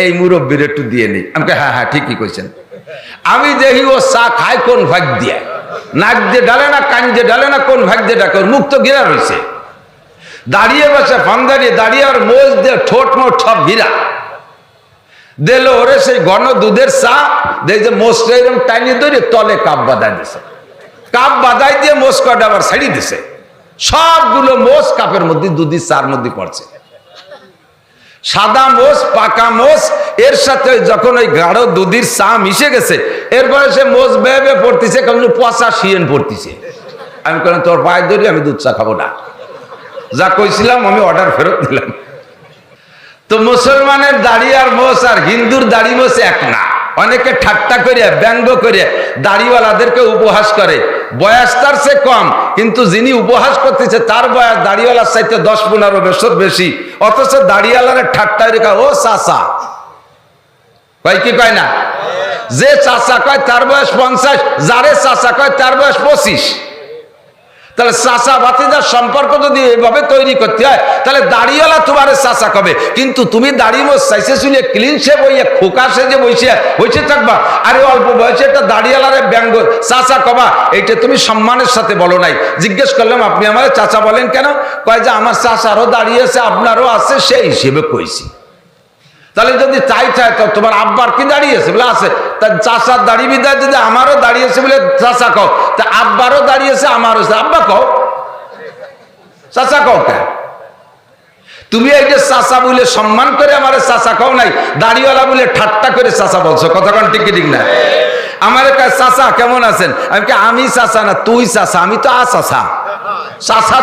এই মুরব্বীর একটু দিয়ে নেই। আমাকে হ্যাঁ হ্যাঁ ঠিকই কইছেন। আমি দেখি ও চা খায় কোন ভাগ দিয়ে, নাক দিয়ে ডালে না, কান দিয়ে ডালে না, কোন ভাগ দিয়ে ডাকে, ওর মুখ তো ঘেরা রয়েছে। দাঁড়িয়ে বসে ফান দাঁড়িয়ে আর মোজ দিয়ে ঠোঁট মোট সব ঘিরা দিল ওরে সেই ঘন দুধের চা। দেখ যে মোষটা এরকম টাইনি ধরে তলে কাপ বাঁধাই দিছে, কাপ বাঁধাই দিয়ে মোষ কটা আবার ছাড়ি দিছে। সবগুলো মোষ কাপের মধ্যে দুধের চার মধ্যে পড়ছে। সাদা মোষ, পাকা মোষ এর সাথে যখন ওই গাঢ় দুধের চা মিশে গেছে, এরপরে সে মোষ বেয়ে বেয়ে পড়তেছে, কেমন পচা শিয়েন পড়তেছে। আমি কেন তোর পায়ে ধরি, আমি দুধ চা খাবো না, যা কইছিলাম আমি অর্ডার ফেরত দিলাম। তো মুসলমানের দাড়ি আর মোষ আর হিন্দুর দাড়ি মোষ এক না। অনেকে ঠাট্টা করে ব্যঙ্গ করে দাড়িওয়ালাদেরকে উপহাস করে। বয়স তার চেয়ে কম, কিন্তু যিনি উপহাস করতেছে তার বয়স দাড়িওয়ালার চাইতে 10-15 বছর বেশি, অথচ দাড়িওয়ালার ঠাট্টায় রেখা ও চাচা কয়, কি কয় না? যে চাচা কয় তার বয়স 50, যারে চাচা কয় তার বয়স 25। তাহলে চাচা ভাতিজার সম্পর্ক যদি এইভাবে তৈরি করতে হয়, তাহলে দাড়িওয়ালা তোমার চাচা কবে, কিন্তু তুমি দাড়ি মোছ চাইছে শুনে ক্লিন শেভ হইয়া খোকা সেজে বসে থাকবা, আরে অল্প বয়সে একটা দাড়িওয়ালারে ব্যঙ্গ চাচা কবা, এইটা তুমি সম্মানের সাথে বলো নাই। জিজ্ঞেস করলাম আপনি আমার চাচা বলেন কেন? কয় যে আমার চাচারও দাঁড়িয়ে আছে, আপনারও আছে, সেই হিসেবে কইছি। তাহলে যদি চাই তো তোমার আব্বার কি দাঁড়িয়েছে বলে আছে, তার চাচার দাড়ি বিদায় যদি আমারও দাঁড়িয়েছে বলে চাচা কও, তা আব্বারও দাঁড়িয়েছে, আমারও আব্বা কও, চাচা কও কেন? তুমি এই যে চাচা বলে সম্মান করে আমার চাচা কও নাই, দাড়িওয়ালা বলে ঠাট্টা করে চাচা বলছো। কথা কোন ঠিক ঠিক না? আমার কাছে চাচা কেমন আছেন, আমি চাচা না তুই চাচা, আমি তো আ চাচা, চাচা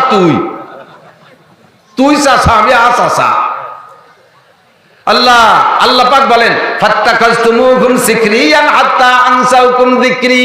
তুই চাচা, আমি আ চাচা। আল্লাহ পাক বলেন ফাত্তাখাযতুমুহুম সিকরিয়ান হাত্তা আনসাউকুম যিকরি।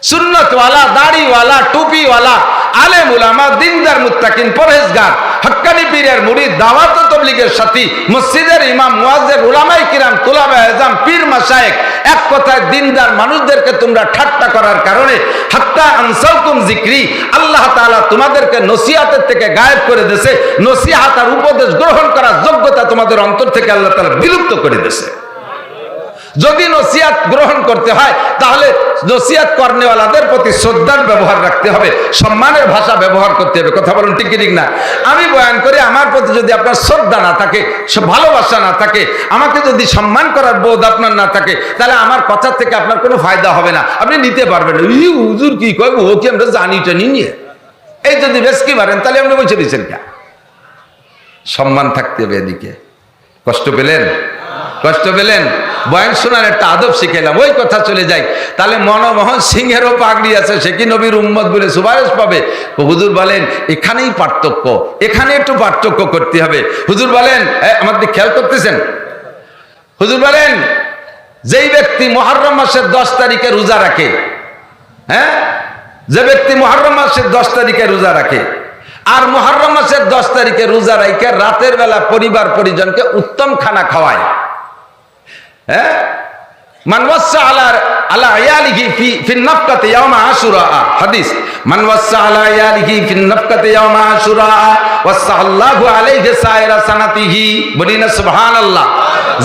সুন্নাতওয়ালা, দাড়িওয়ালা, টুপিওয়ালা, আলেম উলামা, দিনদার, মুত্তাকিন, পরহেজগার, হক্কানি পীরের মুরিদ, দাওয়াত ও তাবলীগের সাথী, মসজিদের ইমাম, মুয়াজ্জিন, উলামায়ে কিরাম, তুলাবায়ে ইলম, পীর মাশায়েখ, এক কথায় দিনদার মানুষদেরকে তোমরা ঠাট্টা করার কারণে হাত্তা আনসাউকুম যিকরি, আল্লাহ তাআলা তোমাদেরকে নসিহতের থেকে গায়েব করে দিয়েছে। নসিহত আর উপদেশ গ্রহণ করার যোগ্যতা তোমাদের অন্তর থেকে আল্লাহ তাআলা বিলুপ্ত করে দিয়েছে। যদি নসিহত গ্রহণ করতে হয়, তাহলে নসিহত করনেওয়ালাদের প্রতি শ্রদ্ধার ব্যবহার রাখতে হবে, সম্মানের ভাষা ব্যবহার করতে হবে। কথা বলুন ঠিক ঠিক না? আমি বয়ান করে আমার প্রতি যদি আপনার শ্রদ্ধা না থাকে, ভালোবাসা না থাকে, আমাকে যদি সম্মান করার বোধ আপনার না থাকে, তাহলে আমার কথা থেকে আপনার কোনো ফায়দা হবে না, আপনি নিতে পারবেন না। হুজুর কি কয়, ও কি আমরা জানি টানি নিয়ে এই যদি বেশ কি পারেন, তাহলে আপনি বসে দিচ্ছেন কে? সম্মান থাকতে হবে। এদিকে কষ্ট পেলেন? কষ্ট পেলেন? বয়ান শোনার একটা আদব শিখাইলাম, ওই কথা চলে যাই। তাহলে মনমোহন সিংহেরও পাগড়ি আছে, সে কি নবীর উম্মত বলে সুপারিশ পাবে? হুজুর বলেন এখানেই পার্থক্য, এখানে একটু পার্থক্য করতে হবে। হুজুর বলেন, আমাদের খেয়াল করতেছেন? হুজুর বলেন যেই ব্যক্তি মুহররম মাসের 10 তারিখে রোজা রাখে, হ্যাঁ, যে ব্যক্তি মুহররম মাসের 10 তারিখে রোজা রাখে আর মুহররম মাসের 10 তারিখে রোজা রাখে রাতের বেলা পরিবার পরিজনকে উত্তম খানা খাওয়ায়, হ্যাঁ, মান ওয়াসা আলা ইয়ালিহি ফি নাফকাতি ইয়াউমা আশুরা, হাদিস, মান ওয়াসা আলা ইয়ালিহি ফি নাফকাতি ইয়াউমা আশুরা ওয়াসাল্লাহু আলাইহি সাইরা সানাতিহি। বলি না সুবহানাল্লাহ।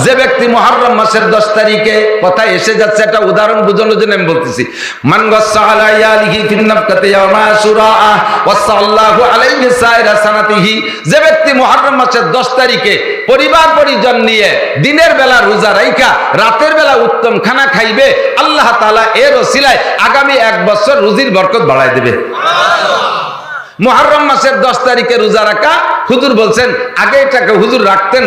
যে ব্যক্তি মুহররম মাসের 10 তারিখে, কথা এসে যাচ্ছে, একটা উদাহরণ বোঝানোর জন্য আমি বলতেছি, মান ওয়াসা আলা ইয়ালিহি ফি নাফকাতি ইয়াউমা আশুরা ওয়াসাল্লাহু আলাইহি সাইরা সানাতিহি। যে ব্যক্তি মুহররম মাসের 10 তারিখে পরিবার পরিজন নিয়ে দিনের বেলা রোজা রাইখা রাতের বেলা উত্তম খানা খাইবে, আল্লাহ তাআলা এর ওসিলায় আগামী 1 বছর রুজির বরকত বাড়ায় দেবে। মুহররম মাসের 10 তারিখে রোজা রাখা, হুজুর বলছেন আগে এটাকে হুজুর রাখতেন,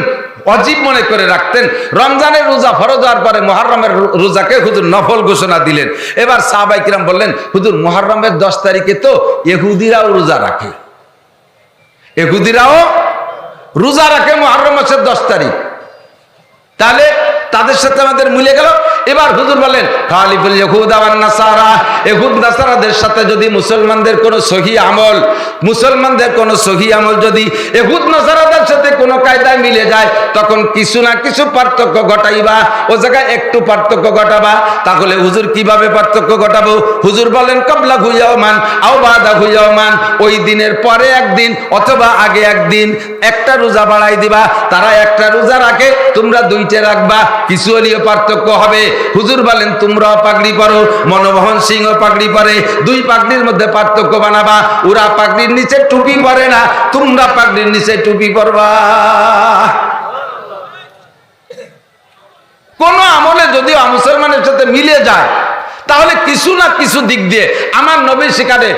অজীব মনে করে রাখতেন। রমজানের রোজা ফরজ হওয়ার পরে মুহররমের রোজাকে হুজুর নফল ঘোষণা দিলেন। এবার সাহাবায়ে কিরাম বললেন, হুজুর মুহররমের 10 তারিখে তো ইহুদিরাও রোজা রাখে, ইহুদিরাও রোজা রাখে মুহররম মাসের 10 তারিখ, তাহলে তাদের সাথে আমাদের মিলে গেল। এবার হুজুর বলেন খালিফুল ইহুদ ওয়ান নাসারা, ইহুদ নাসারাদের সাথে যদি মুসলমানদের কোনো সহি আমল, মুসলমানদের কোনো সহি আমল যদি ইহুদ নাসারাদের সাথে কোনো কায়দায় মিলে যায়, তখন কিছু না কিছু পার্থক্য ঘটাইবা, ও জায়গায় একটু পার্থক্য ঘটাবা। তাহলে হুজুর কিভাবে পার্থক্য ঘটাবো? হুজুর বলেন কবলা হুয়ামান আও বাদা হুয়ামান, ওই দিনের পরে একদিন অথবা আগে একদিন একটা রোজা বাড়াই দিবা। তারা একটা রোজা রাখে, তোমরা দুইটা রাখবা, কিছু হলেও পার্থক্য হবে। হুজুর বলেন তোমরাও পাগড়ি পরো, মনমোহন সিংহ পাগড়ি পরে, দুই পাগড়ির মধ্যে পার্থক্য বানাবা। ওরা পাগড়ির নিচে টুপি পরে না, তোমরা পাগড়ির নিচে টুপি পরবা। কোন আমলে যদি মুসলমানের সাথে মিলে যায়, তাহলে কিছু না কিছু দিক দিয়ে আমার নবী শিখারে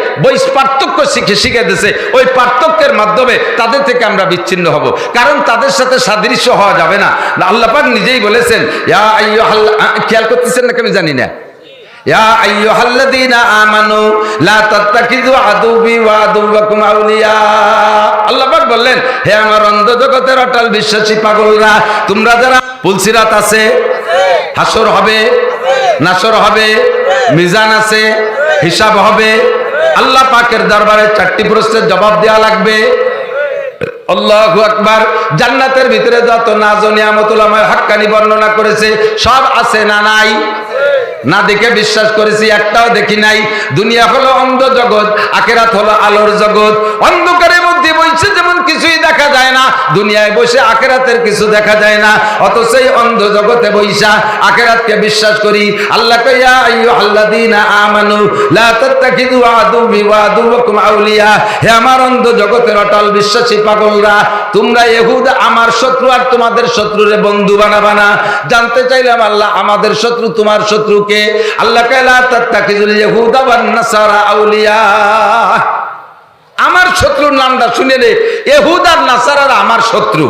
পার্থক্য শিখে দিয়েছে, ওই পার্থক্যের মাধ্যমে তাদের থেকে আমরা বিচ্ছিন্ন হব। কারণ তাদের সাথে সাদৃশ্য হওয়া যাবে না। আল্লাহ পাক নিজেই বলেছেন, খেয়াল করতেছেন নাকি আমি জানি না, ইয়া আইয়ুহাল্লাযীনা আমানু লা তাত্তাখিযু আদুবি ওয়া আদুওয়াকুম আউলিয়া। আল্লাহ পাক বললেন, হে আমার অন্ধ জগতের অটল বিশ্বাসী পাগলরা, তোমরা যারা পুলসিরাত আছে, হাসর হবে, নাসর হবে, মিজান আছে, হিসাব হবে, আল্লাহ পাকের দরবারে 4টি প্রশ্নের জবাব দেওয়া লাগবে। আল্লাহু আকবার। জান্নাতের ভিতরে যত নাজ ও নিয়ামত উলামায়ে হাক্কানি বর্ণনা করেছে, সব আছে না নাই? না দেখে বিশ্বাস করেছি, একটাও দেখি নাই। দুনিয়া হলো অন্ধ জগৎ, আখিরাত হলো আলোর জগৎ। অন্ধকারের মধ্যে বসে যেমন কিছুই দেখা যায় না, দুনিয়ায় বসে আখিরাতের কিছু দেখা যায় না। অথচ এই অন্ধ জগতে বইসা আখিরাতকে বিশ্বাস করি। আল্লাহ কয়, ইয়া আইয়ুহাল্লাযীনা আমানু লা তাত্তাখিযু আদুবি ওয়া আদুওয়াকুম আউলিয়া। হে আমার অন্ধ জগতের অটল বিশ্বাসী পাগলরা, তোমরা ইহুদ আমার শত্রু আর তোমাদের শত্রুরে বন্ধু বানাবা না। জানতে চাইলাম আল্লাহ আমাদের শত্রু তোমার শত্রু কে? আল্লাহ কয়, লা তাত্তাখিযুল ইহুদা ওয়ান নাসারা আউলিয়া। আমার শত্রুর নামটা শুনে নে, ইহুদ আর নাসারারা আমার শত্রু।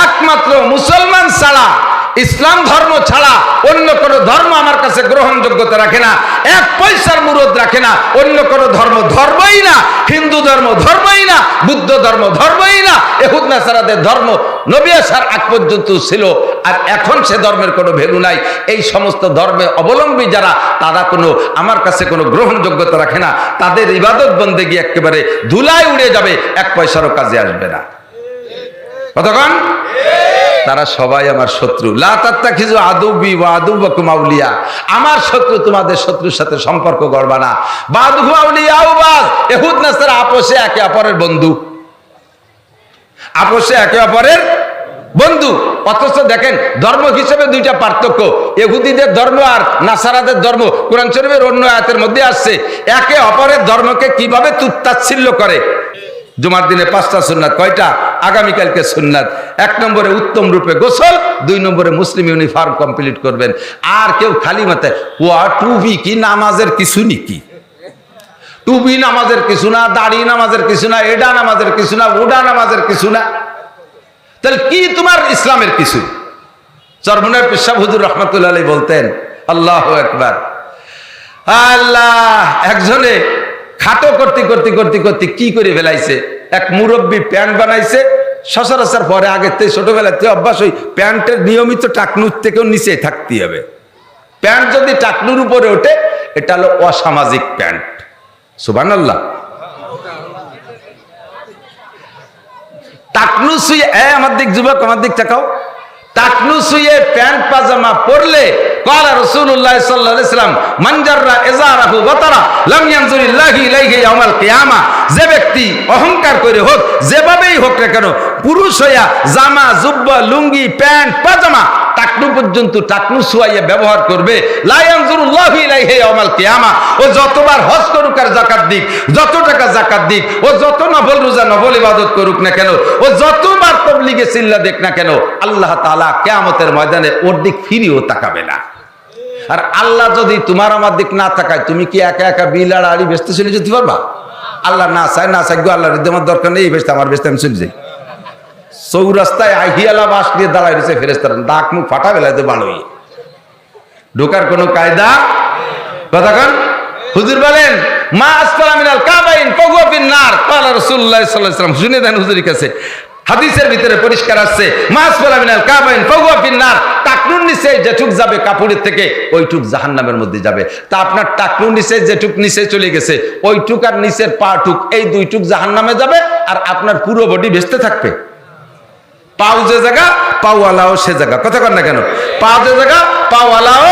একমাত্র মুসলমান ছাড়া, ইসলাম ধর্ম ছাড়া অন্য কোনো ধর্ম আমার কাছে গ্রহণযোগ্যতা রাখে না, 1 পয়সার মুরদ রাখে না। অন্য কোনো ধর্ম ধর্মই না, হিন্দু ধর্ম ধর্মই না, বুদ্ধ ধর্ম ধর্মই না। ইহুদ নাসারাদের ধর্ম নবী আসার আগ পর্যন্ত ছিল, আর এখন সে ধর্মের কোনো ভ্যালু নাই। এই সমস্ত ধর্মে অবলম্বী যারা, তারা কোনো আমার কাছে কোনো গ্রহণযোগ্যতা রাখে না। তাদের ইবাদত বন্দেগী একেবারে ধুলায় উড়ে যাবে, 1 পয়সারও কাজে আসবে না। কতক্ষণ? তারা সবাই আমার শত্রু। লা তাত্তাখিযু আদুবি ওয়া আদুওয়াকুম আউলিয়া। আমার শত্রু তোমাদের শত্রুর সাথে সম্পর্ক গড়বা না। বাদহু আউলিয়া বাদ। ইহুদ নাসারা আপোষে একে অপরের বন্ধু, আপোষে একে অপরের বন্ধু। অথচ দেখেন ধর্ম হিসেবে 2টা পার্থক্য, ইহুদিদের ধর্ম আর নাসারাদের ধর্ম। কোরআন শরীফের অন্য আয়াতের মধ্যে আসছে, একে অপরের ধর্মকে কিভাবে তুচ্ছতাচ্ছিল্য করে। জুমার দিনে 5টা সুন্নাত, কয়টা? আগামীকালকে সুন্নাত। 1 নম্বরে উত্তম রূপে গোসল, 2 নম্বরে মুসলিম ইউনিফর্ম কমপ্লিট করবেন। আর কেউ খালি মাথায় টুপি কি নামাজের কিছু নাকি? টুপি নামাজের কিছু না, দাড়ি নামাজের কিছু না, এডা নামাজের কিছু না, ওডা নামাজের কিছু না। তাহলে কি তোমার ইসলামের কিছু? চরমনের পেশাব হুজুর রহমাতুল্লাহ আলাইহি বলতেন, আল্লাহু আকবার, আল্লাহ। একজনে খাটো করতে করতে করতে করতে কি করে ফেলাইছে, এক মুরব্বী প্যান্ট বানাইছে। সচরাচর পরে আগের থেকে ছোটবেলাতে অভ্যাস, ওই প্যান্টের নিয়মিত টাকনুর থেকেও নিচে থাকতে হবে। প্যান্ট যদি টাকনুর উপরে ওঠে, এটা হলো অসামাজিক প্যান্ট। সুবহানাল্লাহ। টাকনু শুয়ে, আমার দিক যুবক, আমার দিক তাকাও, টাকনু শুয়ে প্যান্ট পাজামা পরলে ক্বালা রাসূলুল্লাহ সাল্লাল্লাহু আলাইহি ওয়াসাল্লাম, মান জাররা ইজারাহু ওয়াতারা লাম ইয়ানজুরিল্লাহু ইলাইহি ইয়াউমাল কিয়ামা। যে ব্যক্তি অহংকার করে হোক, যেভাবেই হোক না কেন, পুরুষ হইয়া জামা, জুব্বা, লুঙ্গি, প্যান্ট, পাজামা টাকনু পর্যন্ত টাকনু শুয়াইয়া ব্যবহার করবে, লা ইয়ানজুরুল্লাহু ইলাইহি ইয়াউমাল কিয়ামা। ও যতবার হজ করুক আর যাকাত দিক, যত টাকা যাকাত দিক, ও যত নফল রোজা নফল ইবাদত করুক না কেন, ও যতবার তাবলীগে চিল্লা দেখ না কেন, আল্লাহ তাআলা কিয়ামতের ময়দানে ওর দিক ফিরেও তাকাবে না। আর আল্লাহ যদি তোমার আমার দিক না তাকায়, তুমি কি একা একা বিল আর আড়ি বেচতে চলে যেতে পারবা? আল্লাহ না চায়, না চাই গো, আল্লাহর আমার দরকার নেই, বেচতে আমার বেচতে আমি চলে যাই। চৌরাস্তায় আহিয়ালা বাস দিয়ে দাঁড়াই রয়েছে ফেরেশতারা, দাগ মুখ ফাটা বেলায় তো বানোই, ঢোকার কোনো কায়দা। কথাক্ষণ হুজুর বলেন, মা আসফালা মিনাল কাবাইন ফাহুয়া ফিন নার। ক্বালা রাসূলুল্লাহ সাল্লাল্লাহু আলাইহি ওয়াসাল্লাম, শুনে দেন হুজুরের কাছে, হাদিসের ভিতরে পরিষ্কার আসছে, মাসফালা মিনাল কাবাইন ফাহুয়া ফিন্নার, টাকনুর নিচে যেটুক যাবে কাপড়ের থেকে ওইটুক জাহান্নামের মধ্যে যাবে। তা আপনার টাকনুর নিচে যেটুক নিচে চলে গেছে ওইটুক আর নিচের পা টুক এই দুইটুক জাহান্নামে যাবে, আর আপনার পুরো বডি ভেস্তে থাকবে। পাও যে জায়গা পাওয়ালাও সে জায়গা, কথা কর না কেন? পা যে জায়গা পাওয়ালাও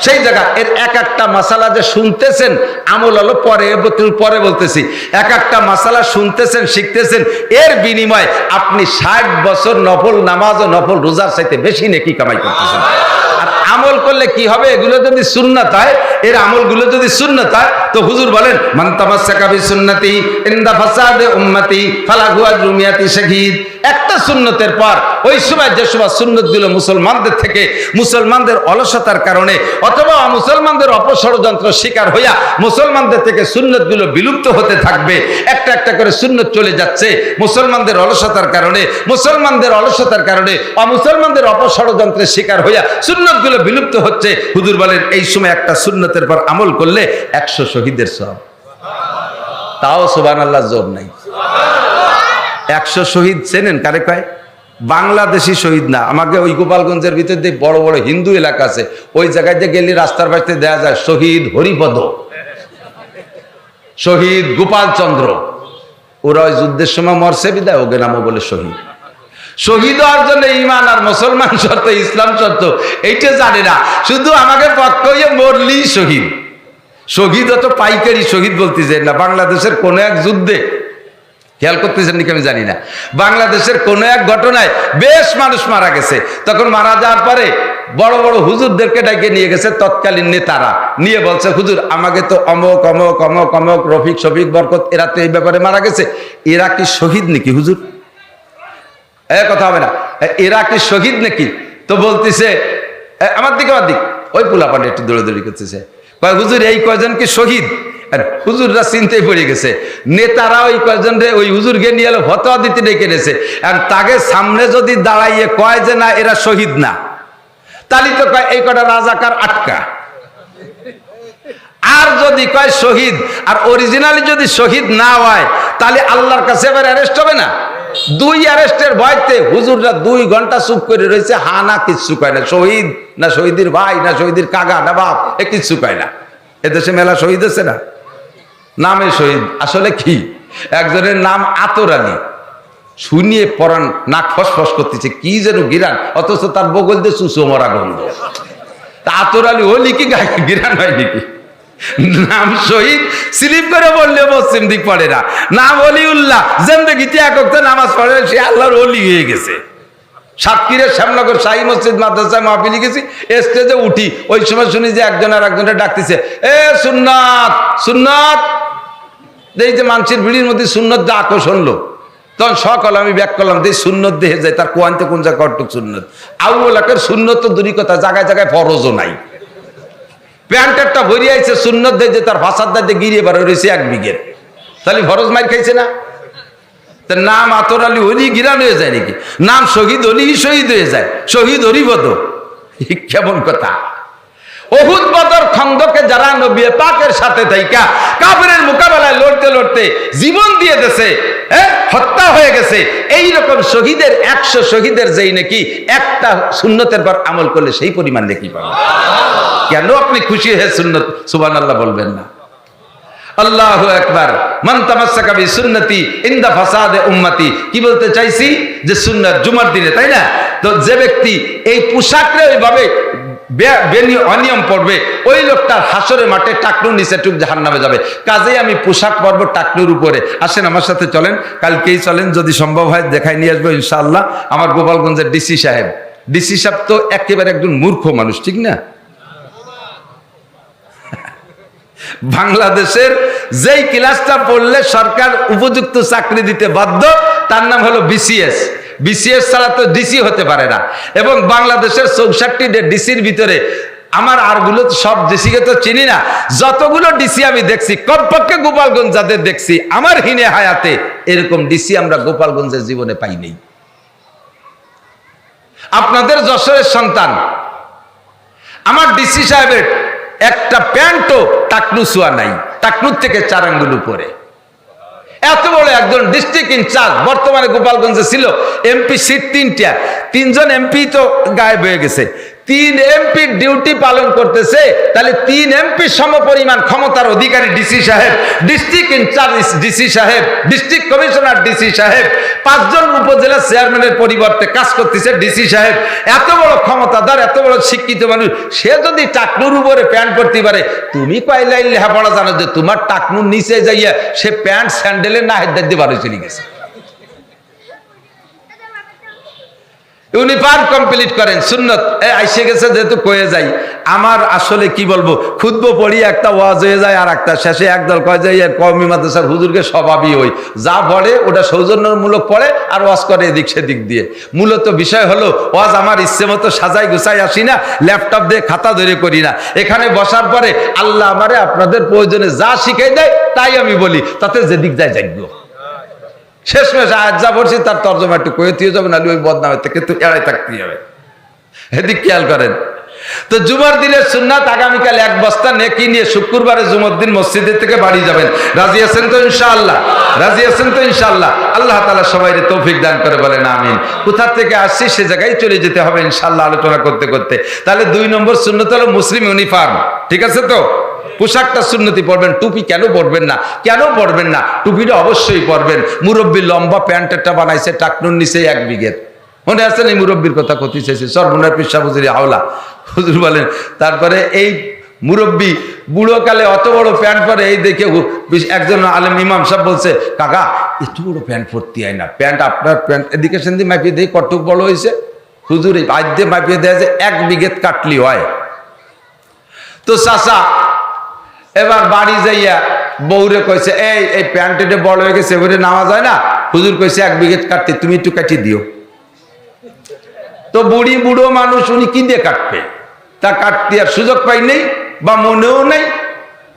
সেই জায়গা। এর এক একটা মাসালা যে শুনতেছেন, আমল হলো পরে বলতেছি, এক একটা মাসালা শুনতেছেন শিখতেছেন, এর বিনিময়ে আপনি 60 বছর নফল নামাজ ও নফল রোজার চাইতে বেশি নেকি কামাই করতেছেন। আর আমল করলে কি হবে? এগুলো যদি সুন্নাত হয়, এর আমলগুলো যদি সুন্নাত হয়, তো হুজুর বলেন মান তামাসসাকা বিসুন্নতি ইনদা ফাসাদে উম্মতি ফালাহু আজরু মিয়াতি শাহীদ। একটা সুন্নতের পর ওই সময় যে সময় সুন্নতগুলো মুসলমানদের থেকে, মুসলমানদের অলসতার কারণে অথবা মুসলমানদের অপষড়যন্ত্র শিকার হইয়া মুসলমানদের থেকে সুন্নতগুলো বিলুপ্ত হতে থাকবে, একটা একটা করে সুন্নত চলে যাচ্ছে মুসলমানদের অলসতার কারণে, মুসলমানদের অলসতার কারণে অমুসলমানদের অপষড়যন্ত্রের শিকার হইয়া সুন্নতগুলো বিলুপ্ত হচ্ছে। হুজুর বলেন এই সময় একটা সুন্নতের পর আমল করলে 100 শহীদের সওয়াব। তাও সুবহানাল্লাহ জোর নাই। 100 শহীদ চেনেন কারে কয়? বাংলাদেশি শহীদ না। আমাকে ওই গোপালগঞ্জের ভিতর দিয়ে বড় বড় হিন্দু এলাকা আছে, ওই জায়গায় যে গেলে রাস্তার পাশে দেখা যায় শহীদ হরিপদ, শহীদ গোপাল চন্দ্র। ওরা ওই যুদ্ধের সময় মরছে বিদায় ওকে নামও বলে শহীদ। শহীদ হওয়ার জন্য ইমান আর মুসলমান শর্ত, ইসলাম শর্ত, এইটা জানে না, শুধু আমাকে পক্ষ হয়ে মরলি শহীদ। শহীদ অত পাইকারি শহীদ বলতেছে না। বাংলাদেশের কোন এক যুদ্ধে, খেয়াল করতেছেন নাকি আমি জানি না, বাংলাদেশের কোন এক ঘটনায় বেশ মানুষ মারা গেছে। তখন মারা যাওয়ার পরে বড় বড় হুজুরদেরকে ডাকে নিয়ে গেছে তৎকালীন নেতারা, নিয়ে বলছে হুজুর আমাকে তো অমক অমক অমক অমক রফিক শফিক বরকত এরা তো এই ব্যাপারে মারা গেছে, এরা কি শহীদ নাকি হুজুর? কথা হবে না, এরা কি শহীদ নাকি? তো বলতেছে আমার দিক ওই পোলাপানে একটু দৌড়াদৌড়ি করতেছে, কয় হুজুর এই কয়জন কি শহীদ? আর হুজুররা চিন্তায় পড়ে গেছে, নেতারা ওই কয়জন ওই হুজুরকে নিয়ে এলো ফতোয়া দিতে ডেকে গেছে। আর তাকে সামনে যদি দাঁড়াইয়ে কয় যে না এরা শহীদ না, তাহলে তো কয় এই কটা রাজাকার আটকা। আর যদি কয় শহীদ আর অরিজিনালি যদি শহীদ না হয়, তাহলে আল্লাহর কাছে এবার অ্যারেস্ট হবে না? 2 অ্যারেস্টের ভয়তে হুজুররা 2 ঘন্টা চুপ করে রয়েছে, হা না কিচ্ছু কয় না। শহীদ না শহীদের ভাই না শহীদের কাকা না বাপ, এ কিচ্ছু কয় না। এদেশে মেলা শহীদ আছে না, নামে শহীদ, আসলে কি? একজনের নাম আতর আলী, শুনিয়ে পরান নাক ফসফস করতেছে, কি যেন গিরান, অথচ তার বগল দিয়ে চুচো মরা গন্ধ। তা আতর আলী হলি কি গিরান হয় নাকি? নাম শহীদ, স্লিপ করে বললে পশ্চিম দিক পড়ে না। নাম অলিউল্লাহ, জিন্দেগিতে একক নামাজ পড়ে সে আল্লাহর ওলি হয়ে গেছে। সাতক্ষীরের শ্যামনগর শাহী মসজিদ মাদ্রাসায় মাহফিলে গেছি, স্টেজে উঠি, ওই সময় শুনি যে একজন আর একজনের ডাকতেছে, এ সুন্নাত সুন্নাত। এই যে মানুষের ভিড়ির মধ্যে সুন্নত ডাকো শুনলো, তখন সকল আমি ব্যাক করলাম যে সুন্নত দেহে যায়, তার কোয়ান্তে কোন জায়গায় কটুক সুন্নত। আউ্লাকের সুন্নত তো দূরই কথা, জায়গায় জায়গায় ফরজও নাই। প্যান্টারটা ভরিয়ে আইছে সুন্নত দেয় যে তার ভাষার দাঁড়িয়ে গিরিয়ে বার রয়েছে 1 বিঘের, তাহলে ফরজ মার খাইছে না? তার নাম আতর আলী অলি গিরান হয়ে যায় নাকি? নাম শহীদ অলি শহীদ হয়ে যায়, শহীদ হরিপদ, কেমন কথা? উহুদ বদর খন্দকে যারা নবী পাকের সাথে থাইকা কাফেরের মোকাবেলায় লড়তে লড়তে জীবন দিয়ে দিয়েছে, হত্যা হয়ে গেছে, এই রকম শহীদের 100 শহীদের যেই নাকি একটা সুন্নতের পর আমল করলে সেই পরিমাণ নেকি পাবে। কেন আপনি খুশি হয়ে সুন্নত সুবহানাল্লাহ বলবেন না? আল্লাহু আকবার। মান তামাসসাকা বিসুন্নতি ইনদা ফাসাদে উম্মতি। কি বলতে চাইছি? যে সুন্নাত জুমার দিনে, তাই না? তো যে ব্যক্তি এই পোশাকরে ওইভাবে অনিয়ম পড়বে, ওই লোকটার হাসরের মাঠে টাকনুর নিচে টুক জাহান্নামে যাবে। কাজেই আমি পোশাক পরবো টাকনুর উপরে। আসেন আমার সাথে চলেন, কালকেই চলেন, যদি সম্ভব হয় দেখাই নিয়ে আসবো ইনশাআল্লাহ। আমার গোপালগঞ্জের ডিসি সাহেব, ডিসি সাহেব তো একেবারে একজন মূর্খ মানুষ, ঠিক না? বাংলাদেশের যেই ক্লাসটা পড়লে সরকার উপযুক্ত চাকরি দিতে বাধ্য, তার নাম হলো বিসিএস। বিসিএস ছাড়া তো ডিসি হতে পারে না। এবং বাংলাদেশের 64টি ডিসির ভিতরে আমার আরগুলো সব ডিসিকে তো চিনি না, যতগুলো ডিসি আমি দেখছি, কমপক্ষে গোপালগঞ্জ যাদের দেখছি আমার হিনে হায়াতে, এরকম ডিসি আমরা গোপালগঞ্জের জীবনে পাইনি। আপনাদের যশোরের সন্তান আমার ডিসি সাহেবের একটা প্যান্টও টাকনু ছোঁয়া নাই, টাকনুর থেকে 4 আঙ্গুল উপরে। এত বড় একজন ডিস্ট্রিক্ট ইনচার্জ, বর্তমানে গোপালগঞ্জে ছিল, এমপি সিট 3টা, 3জন এমপি তো গায়েব হয়ে গেছে, 3 এমপি ডিউটি পালন করতেছে, তাহলে 3 এমপি সমপরিমাণ ক্ষমতার অধিকারী ডিসি সাহেব, ডিস্ট্রিক্ট ইনচার্জ ডিসি সাহেব, ডিস্ট্রিক্ট কমিশনার ডিসি সাহেব, 5 জন উপজেলা চেয়ারম্যানের পরিবর্তে কাজ করতেছে ডিসি সাহেব। এত বড় ক্ষমতাদার, এত বড় শিক্ষিত মানুষ, সে যদি টাকনুর উপরে প্যান্ট পরতে পারে, তুমি কয়লাই লেখাপড়া জানো যে তোমার টাকনুর নিচে যাইয়া সে প্যান্ট স্যান্ডেলে না হেদার দিয়ে বাড়ি চলে গেছে। ইউনিফর্ম কমপ্লিট করেন, সুন্নত আইসে গেছে যেহেতু কয়ে যাই। আমার আসলে কি বলবো, খুতবা পড়ি একটা ওয়াজ হয়ে যায়, আর একটা শেষে একদল কয়ে যায় কওমি মাদ্রাসার হুজুরকে স্বভাবই হই, যা পড়ে ওটা সৌজন্যমূলক পড়ে আর ওয়াজ করে এদিক সেদিক দিয়ে। মূলত বিষয় হলো ওয়াজ আমার ইচ্ছে মতো সাজাই গুছাই আসি না, ল্যাপটপ দিয়ে খাতা ধরে করি না। এখানে বসার পরে আল্লাহ আমারে আপনাদের প্রয়োজনে যা শিখাই দেয় তাই আমি বলি, তাতে যেদিক যায় যাইব। শেষমেশ আয়াত যা পড়ছি তার তর্জমা একটু কয়েতিও যাবে, নাহলে ওই বদনামের থেকে তো এড়াই থাকতেই হবে। এদিক খেয়াল করেন। তো জুমার দিনের সুন্নাত, আগামীকাল 1 বস্তা নেকি নিয়ে শুক্রবারে জুমার দিন মসজিদের থেকে বাড়ি যাবেন। রাজি আছেন তো ইনশাআল্লাহ? রাজি আছেন তো ইনশাআল্লাহ? আল্লাহ তাআলা সবাইকে তৌফিক দান করে, বলেন আমিন। কোথা থেকে আসছি সে জায়গায় চলে যেতে হবে ইনশাআল্লাহ আলোচনা করতে করতে। তাহলে 2 নম্বর সুন্নাত হলো মুসলিম ইউনিফর্ম, ঠিক আছে তো? পোশাকটা সুন্নতি পরবেন। টুপি কেন পরবেন না? কেন পরবেন না? টুপিটা অবশ্যই পরবেন। মুরব্বী লম্বা প্যান্টেরটা বানাইছে টাকনুর নিচে 1 বিঘে, মনে আছে না? এই মুরব্বীর কথা কতি চাইছে, সর্বনার পিসা হুজুরি হাওলা হুজুর বলেন। তারপরে এই মুরব্বী বুড়োকালে অত বড় প্যান্ট পরে, এই দেখে একজন আলেম ইমাম সাহেব বলছে, কাকা এত বড় প্যান্ট পরতে হয় না, প্যান্ট আপনার প্যান্ট এদিকে সেদিকে মাপিয়ে দিয়ে কটুক বড় হয়েছে। হুজুর এই আজ দিয়ে মাপিয়ে দেয় যে 1 বিঘে কাটলি হয়। তো চাচা এবার বাড়ি যাইয়া বউরে কইছে, এই প্যান্ট এটা বড় হয়ে গেছে, এবারে নেওয়া যায় না। হুজুর কইছে 1 বিঘে কাটতে, তুমি একটু কাটিয়ে দিও। তো বুড়ো মানুষ, উনি কি দিয়ে কাটবে? তা কাটতে আর সুযোগ পাই নেই বা মনেও নেই।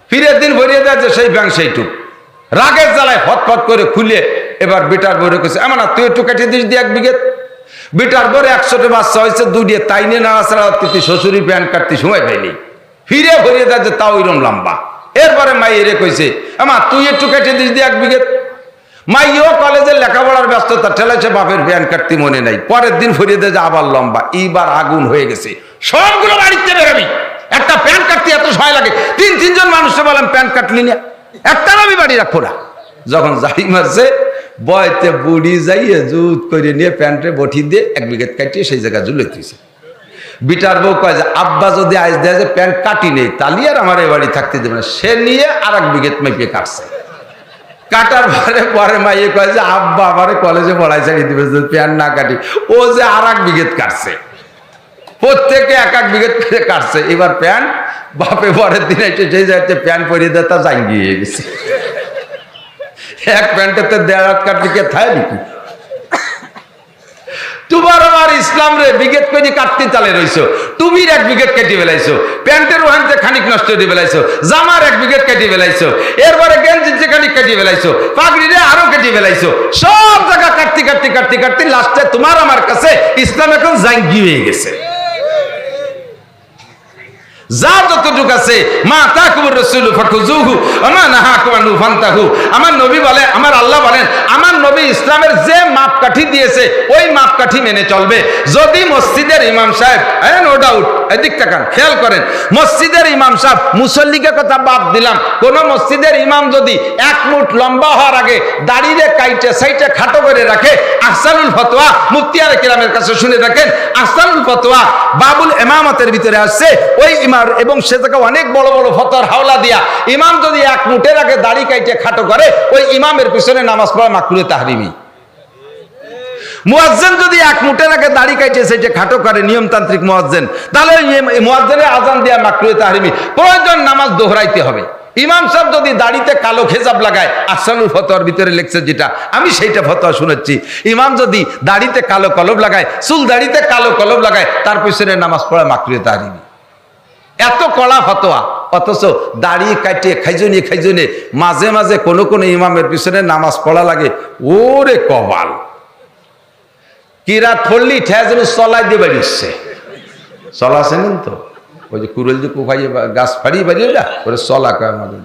ফিরে দিন ভরিয়ে দেয় যে সেই ব্যাংক সেইটুক, রাগের জ্বালায় ফটফট করে খুলে এবার বেটার বউরে কইছে, আমার না তুই একটু কাটিয়ে দিস দিয়ে 1 বিঘে। বেটার বউরে 100টা বাচ্চা হয়েছে, 2 দিয়ে তাই নিয়ে না আসা শ্বশুরি প্যান্ট কাটতে সময় পাইনি। ফিরে ভরিয়ে দেয় যে তাও এরম লম্বা। এরপরে মাই এরে কইছে, আমার তুই একটু কেটে দিস দিয়ে 1 বিঘে। মাইও কলেজের লেখাপড়ার ব্যস্ততা ঠেলাইছে, বাপের প্যান্ট কাটতে মনে নাই। পরের দিন ভরিয়ে দেয় যে আবার লম্বা। এইবার আগুন হয়ে গেছে, সবগুলো বাড়িতে বেরোবি, একটা প্যান্ট কাটতে এত সময় লাগে। 3-3 জন মানুষকে বললাম প্যান্ট কাটলি না, একটা আমি বাড়ি রাখবো না। যখন যাই মারছে বয়তে বুড়ি যাইয়ে জুত করে নিয়ে প্যান্টে বঠি দিয়ে 1 বিঘে কাটিয়ে সেই জায়গায় ঝুলেছে। বিটার বউ কয় যে আব্বা যদি আজ দেয় যে প্যান্ট কাটি নেই, তাহলে আর আমার এই বাড়ি থাকতে দেবে না। সে নিয়ে আর 1 বিঘে মেপিয়ে কাটছে। কাটার পরে মাইয়ে কয় যে আব্বা আমারে কলেজে পড়াই চালিয়ে দিবে যে প্যান্ট না কাটি। ও যে আর 1 বিঘে কাটছে, প্রত্যেকে 1-1 বিঘে করে কাটছে। এবার প্যান্ট বাপে পরের দিন এসে সেই যাচ্ছে প্যান্ট পরিয়ে দেয়, তা জাঙ্গিয়ে গেছে। 1 প্যান্টেতে 1.5 হাত কাটলি কে থায় নাকি? তোমার আমার ইসলাম রে বিঘেত করে কাটতে চালে রইছো। টুপির 1 বিঘে কেটে ফেলাইছো, প্যান্টের ওখানে খানিক নষ্ট করে ফেলাইছো, জামার 1 বিঘে কেটে ফেলাইছো, এরপরে গেঞ্জিতে খানিক কেটে ফেলাইছো, পাগড়িরে আরো কেটে ফেলাইছো। সব জায়গা কাটতে কাটতে কাটতে কাটতে লাস্টে তোমার আমার কাছে ইসলাম এখন জাঙ্গি হয়ে গেছে। যা যতটুকু আছে, মা তাকুর রাসূল ফাকুযুহু ওয়া মা নাহাকুম আনহু ফান্তাহু। আমার নবী বলে, আমার আল্লাহ বলেন, আমার নবী ইসলামের যে মাপকাঠি দিয়েছে ওই মাপকাঠি মেনে চলবে। যদি মসজিদের ইমাম সাহেব, নো ডাউট, এদিক তাকান খেয়াল করেন, মসজিদের ইমাম সাহেব, মুসল্লিকে কথা বাদ দিলাম, কোন মসজিদের ইমাম যদি 1 মুঠ লম্বা হওয়ার আগে দাড়িরে কাইটে সাইটে খাটো করে রাখে, আহসানুল ফতোয়া মুফতিয়ারে কিরামের কাছে শুনে রাখেন, আহসানুল ফতোয়া বাবুল ইমামতের ভিতরে আসছে, ওই ইমাম এবং সে থেকে অনেক বড় বড় ফতোয়ার হাওলা দিয়া ইমাম যদি 1 মুঠের আগে দাড়ি কাইটে খাটো করে, ওই ইমামের পিছনে নামাজ পড়া মাকরুহে তাহরিমি। মুয়াজ্জিন যদি 1 মুঠের আগে দাড়ি কাইটে সেটা খাটো করে, নিয়মতান্ত্রিক মুয়াজ্জিন, তাহলে মুয়াজ্জিনের আজান দিয়া মাকরুহে তাহরিমি, প্রয়োজন নামাজ দোহরাইতে হবে। ইমাম সাহেব যদি দাড়িতে কালো খেজাব লাগায়, আহসানুল ফতোয়ার ভিতরে লেখছে যেটা, আমি সেইটা ফতোয়া শুনেছি, ইমাম যদি দাড়িতে কালো কলব লাগায়, চুল দাড়িতে কালো কলব লাগায়, তার পিছনে নামাজ পড়া মাকরুহে তাহরিমি। এত কড়া ফতোয়া, অথচ দাড়ি কাটিয়ে খাইজনে মাঝে মাঝে কোনো কোনো ইমামের পিছনে নামাজ পড়া লাগে। ওরে কবাল, কিরাত পড়লি ঠেয়া যেন চলাই দিয়ে বাড়িচ্ছে, চলা চেনেন তো? ওই যে কুরল যে কোফাইয়ে গাছ ফাড়িয়ে বাড়িয়ে যা ওরে চলা কয় আমাদের।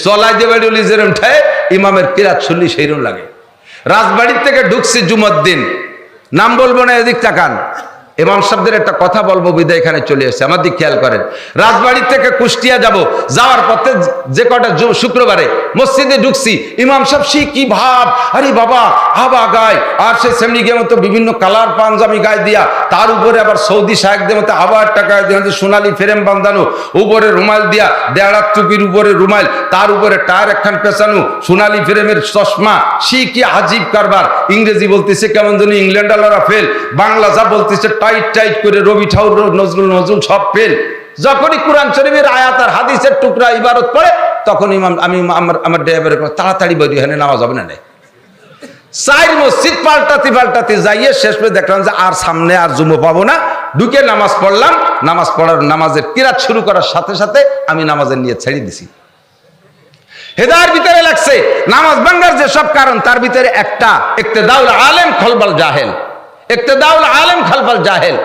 চলাই যে বাড়ি যেরম ঠায় ইমামের কিরাত শুনলি সেইরকম লাগে। রাজবাড়ির থেকে ঢুকছি জুমার দিন, নাম বলবো না, এদিক তাকান, ইমাম সাহেবদের একটা কথা বলবো বিদায় এখানে চলে এসেছে, আমার দিক খেয়াল করেন। রাজবাড়ি থেকে কুষ্টিয়া যাব, যাওয়ার পথে যে কটা শুক্রবারে মসজিদে ঢুকছি, ইমাম সাহেব সে কি ভাব, আরে বাবা হাবা গায়, আর সে সেমনিকের মতো বিভিন্ন কালার পাঞ্জাবি গায়ে দিয়া, তার উপরে আবার সৌদি শাহেকদের মতো আবার টাকা দিয়ে সোনালি ফ্রেম বাঁধানো, উপরে রুমাল দিয়া, দেড়ার টুপির উপরে রুমাল, তার উপরে টায়ার একখান পেঁচানো, সোনালি ফ্রেমের চশমা, সে কি আজীব কারবার। ইংরেজি বলতেছে কেমন যেন ইংল্যান্ড আলারা ফেল, বাংলা যা বলতেছে টাইট টাইট করে, রবি ঠাকুর নজরুল সব ফেল। যখনই কোরআন শরীফের আয়াত আর হাদিসের টুকরা ইবারত পড়ে, তখন ইমাম আমি আমার ড্রাইভারের তাড়াতাড়ি বেরিয়ে এখানে নামাজ হবে না। চার মসজিদ পাল্টাতে যাইয়ে শেষ করে দেখলাম যে আর সামনে আর জুমো পাবো না, ঢুকে নামাজ পড়লাম। নামাজের কিরাত শুরু করার সাথে সাথে আমি নামাজের নিয়ে ছেড়ে দিছি। হেদায়ের ভিতরে লাগছে নামাজ ভাঙ্গার যে সব কারণ, তার ভিতরে একটা ইক্তেদাউল আলেম খলবাল জাহেল, ইক্তেদাউল আলেম খলবাল জাহেল।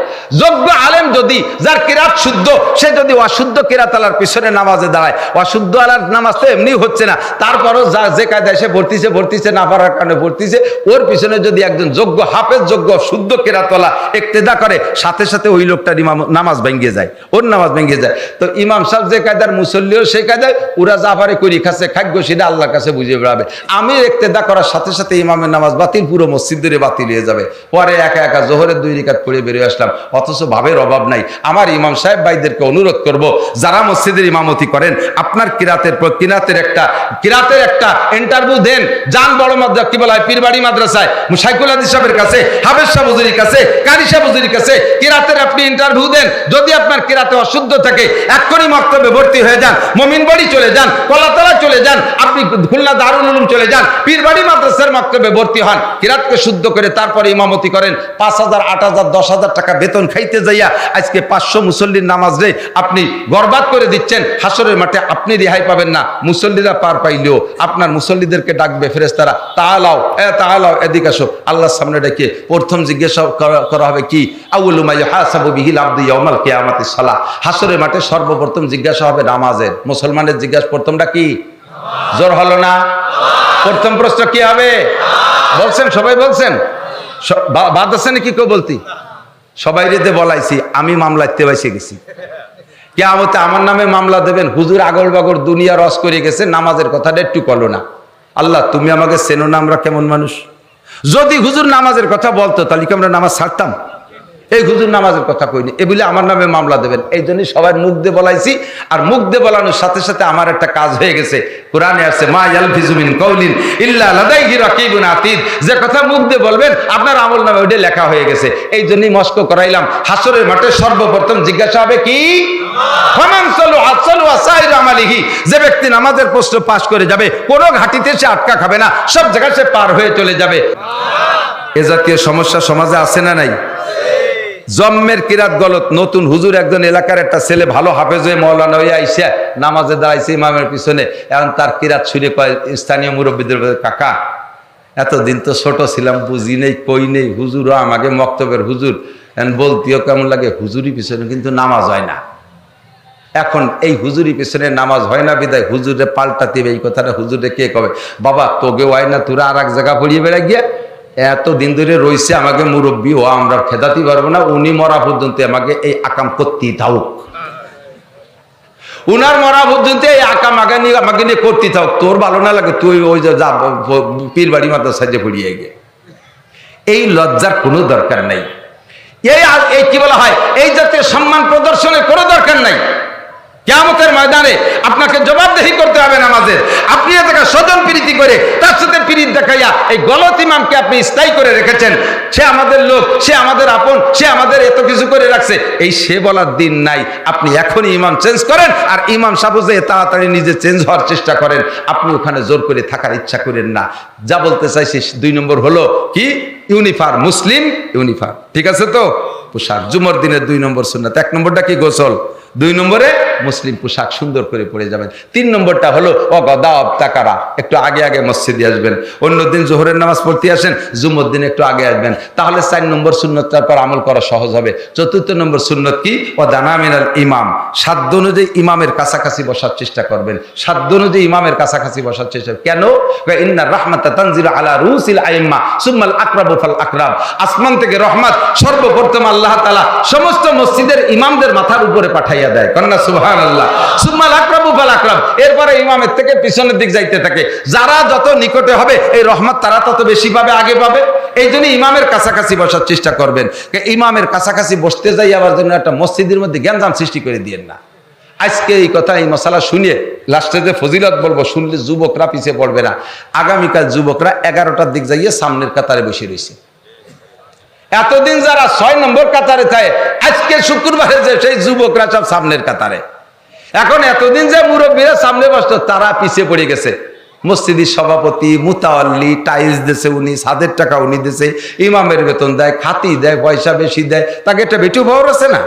যোগ্য আলেম যদি, যার কিরাত শুদ্ধ, সে যদি অশুদ্ধ কিরাত আলার পিছনে নামাজে দাঁড়ায়, অশুদ্ধ আলার নামাজ তো এমনি হচ্ছে না, তারপরও যে কায়দায় সে ভর্তিছে না পারার কারণে ভর্তিছে, ওর পিছনে যদি একজন যোগ্য হাফেজ, যোগ্য শুদ্ধ কিরাতওয়ালা ইক্তেদা করে, সাথে সাথে ওই লোকটার নামাজ ভেঙে যায়, ওর নামাজ ভেঙে যায়। তো ইমাম সাহেব যে কায়দার, মুসল্লিও সেই কায়দায়, ওরা যা পারে করি খাচ্ছে, খাদ্য সেটা আল্লাহর কাছে বুঝিয়ে বেড়াবে। আমি ইক্তেদা করার সাথে সাথে ইমামের নামাজ বাতিল, পুরো মসজিদ ধরে বাতিল হয়ে যাবে। পরে একা একা জোহরের 2 রাকাত পড়ে বেরিয়ে আসলাম, অথচ ভাবের অভাব নাই। আমার ইমাম সাহেব ভাইদেরকে অনুরোধ করব, যারা মসজিদের ইমামতি করেন, আপনার কিরাতের একটা ইন্টারভিউ দেন, যান বড় মাদ্রাসা, কি বলা হয়, পীরবাড়ি মাদ্রাসায় মুশাইকুল হাদিস সাহেবের কাছে, হাফেজ সাহেব হুজুরির কাছে, কারি সাহেব হুজুরির কাছে কিরাতের আপনি ইন্টারভিউ দেন। যদি আপনার কিরাতে অশুদ্ধ থাকে, এক্ষুনি মক্তবে ভর্তি হয়ে যান, মমিনবাড়ি চলে যান, কলাতলা চলে যান, আপনি খুলনা দারুল উলুম চলে যান, পীরবাড়ি মাদ্রাসার মক্তবে ভর্তি হন, কিরাতকে শুদ্ধ করে তারপরে ইমামতি করেন। 5,000, 8,000, 10,000 টাকা বেতন খাইতে যাইয়া আজকে 500 মুসল্লির নামাজ রে আপনি বরবাদ করে দিচ্ছেন। হাসরের মাঠে আপনি রেহাই পাবেন না, মুসল্লিরা পার পাইলেও আপনার মুসল্লিদেরকে ডাকবে ফেরেশতারা, তাআলাও এদিকে আসো। আল্লাহর সামনে ডেকে প্রথম জিজ্ঞাসা করা হবে কি, আউয়ালু মা ইউহাসাবু বিহিল আবদু ইয়াউমাল কিয়ামাতিস সালাহ। হাসরের মাঠে সর্বপ্রথম জিজ্ঞাসা হবে নামাজের। মুসলমানের জিজ্ঞাসা প্রথমটা কি? জোর হলো না? প্রথম প্রশ্ন কি হবে? বলছেন, সবাই বলছেন, বাদ আছে নাকি কেউ বলতি? সবাই রেতে বলাইছি, আমি মামলাতে বেঁচে গেছি। কিয়ামতে আমার নামে মামলা দেবেন, হুজুর আগল বাগর দুনিয়া রস করে গেছে, নামাজের কথাটা একটু বলো না। আল্লাহ তুমি আমাকে চেনো না, আমরা কেমন মানুষ। যদি হুজুর নামাজের কথা বলতো, তাহলে কি আমরা নামাজ ছাড়তাম? এই হুজুর নামাজের কথা কইনি, এ বলে আমার নামে মামলা দেবেন। এই জন্যই সবাই মুখ দিয়ে বলাইছি। আর মুখ দিয়ে বলানোর সাথে সাথে আমার একটা কাজ হয়ে গেছে, কোরআনে আসছে মা ইয়ালফিজু মিন কাউলিন ইল্লা লাদাইহি রাকিবুন আতীদ। যে কথা মুখ দিয়ে বলবেন, আপনার আমল নামে ওইটা লেখা হয়ে গেছে। এই জন্যই মস্ক করাইলাম। হাসরের মাঠে সর্বপ্রথম জিজ্ঞাসা হবে কি? ফামান সালু আসাইর আমালিহি। যে ব্যক্তি নামাজের প্রশ্ন পাস করে যাবে, কোনো ঘাটিতে সে আটকা খাবে না, সব জায়গায় সে পার হয়ে চলে যাবে। এ জাতীয় সমস্যা সমাজে আছে না নাই? জম্মের কিরাত গলত। নতুন হুজুর একজন এলাকার একটা ছেলে ভালো হাফেজ হয়ে মওলানা হয়ে আইসা নামাজে দাঁড়াইছে ইমামের পিছনে। এখন তার কিরাত শুনে কয় স্থানীয় মুরব্বীদের, কাকা এতদিন তো ছোট ছিলাম, বুঝি নেই, কই নেই, হুজুরও আমাকে মক্তবের হুজুর, বলতেও কেমন লাগে, হুজুরি পিছনে কিন্তু নামাজ হয় না। এখন এই হুজুরি পিছনে নামাজ হয় না বিদায় হুজুরে পাল্টাতে, এই কথাটা হুজুরে কে কবে, বাবা তোকে হয় না, তোরা আর এক জায়গা পড়িয়ে বেড়া গিয়া এত দিন ধরে রয়েছে, আমাকে মুরব্বী ও আমরা খেদাতে পারবো না, উনি মরা পর্যন্ত আমাকে এই আকাম করতেই থাকুক, উনার মরা পর্যন্ত এই আকাম আমাকে নিয়ে করতে থাকুক। তোর ভালো না লাগে, তুই ওই যে যা পীরবাড়ি মাদ্রাসায় যে পড়িয়ে গিয়ে। এই লজ্জার কোনো দরকার নাই। এই কি বলা হয়, এই জাতীয় সম্মান প্রদর্শনের কোনো দরকার নাই। কিয়ামতের ময়দানে আপনাকে জবাবদেহি করতে হবে নামাজের। আপনি এটাকে স্বজন প্রীতি করে তার সাথে প্রীতি দেখাইয়া এই গলত ইমামকে আপনি স্থায়ী করে রেখেছেন, সে আমাদের লোক, সে আমাদের আপন, সে আমাদের এত কিছু করে রাখছে, এই সে বলার দিন নাই। আপনি এখনই ইমাম চেঞ্জ করেন, আর ইমাম সাহেব যে তাড়াতাড়ি নিজে চেঞ্জ হওয়ার চেষ্টা করেন। আপনি ওখানে জোর করে থাকার ইচ্ছা করেন না। যা বলতে চাইছি 2 নম্বর হলো কি, ইউনিফর্ম, মুসলিম ইউনিফর্ম, ঠিক আছে তো? পোশাক জুমার দিনের 2 নম্বর সুন্নাত। 1 নম্বরটা কি? গোসল। 2 নম্বরে মুসলিম পোশাক সুন্দর করে পরে যাবেন। 3 নম্বরটা হলো অগদা অবতাকারা, একটু আগে আগে মসজিদে আসবেন। অন্যদিন জোহরের নামাজ পড়তে আসেন, জুমার দিন একটু আগে আসবেন, তাহলে 4 নম্বর সুন্নতটার পর আমল করা সহজ হবে। 4th নম্বর সুন্নত কি? ও দানা মিনাল ইমাম, সাধ্য অনুযায়ী ইমামের কাছাকাছি বসার চেষ্টা করবেন। সাধ্য অনুযায়ী ইমামের কাছাকাছি বসার চেষ্টা। কেন? ইন্না রাহমাতা তানজিলু আলা রুসিল আইম্মা সুম্মাল আকরাবু ফাল আকরাব, আসমান থেকে রহমত সর্বপ্রথম আল্লাহ তাআলা সমস্ত মসজিদের ইমামদের মাথার উপরে পাঠাইয়া দেয়। কন্না সুবহানাল্লাহ। সুম্মাল আকরাবু ফাল আকরাব, এরপরে ইমামের থেকে পিছনের দিক যাইতে থাকে। যারা যত নিকটে হবে এই রহমত তারা তত বেশি পাবে, আগে পাবে। এই জন্য ইমামের কাছাকাছি বসার চেষ্টা করবেন। ইমামের কাছাকাছি বসতে যাই আবার যেন একটা মসজিদের মধ্যে গ্যাঞ্জাম সৃষ্টি করে দিয়েন না। আজকে এই কথা, এই মশালা শুনিয়ে লাস্টে যে ফজিলত বলবো, শুনলে যুবকরা পিছিয়ে পড়বে না। আগামীকাল যুবকরা 11টার দিক যাইয়ে সামনের কাতারে বসে রয়েছে। এতদিন যারা 6 নম্বর কাতারে থাকে, আজকে শুক্রবারে যে সেই যুবকরা সব সামনের কাতারে। এখন এতদিন যে মুরব্বীরা সামনে বসতো তারা পিছিয়ে পড়ে গেছে। মসজিদের সভাপতি, মুতাওয়াল্লি, টাইলস দিয়েছে উনি, ছাদের টাকা উনি দিয়েছে, ইমামের বেতন দেয়, খাতি দেয়, পয়সা বেশি দেয়, তাকে একটা বেটু ভাওয়ার আছে না?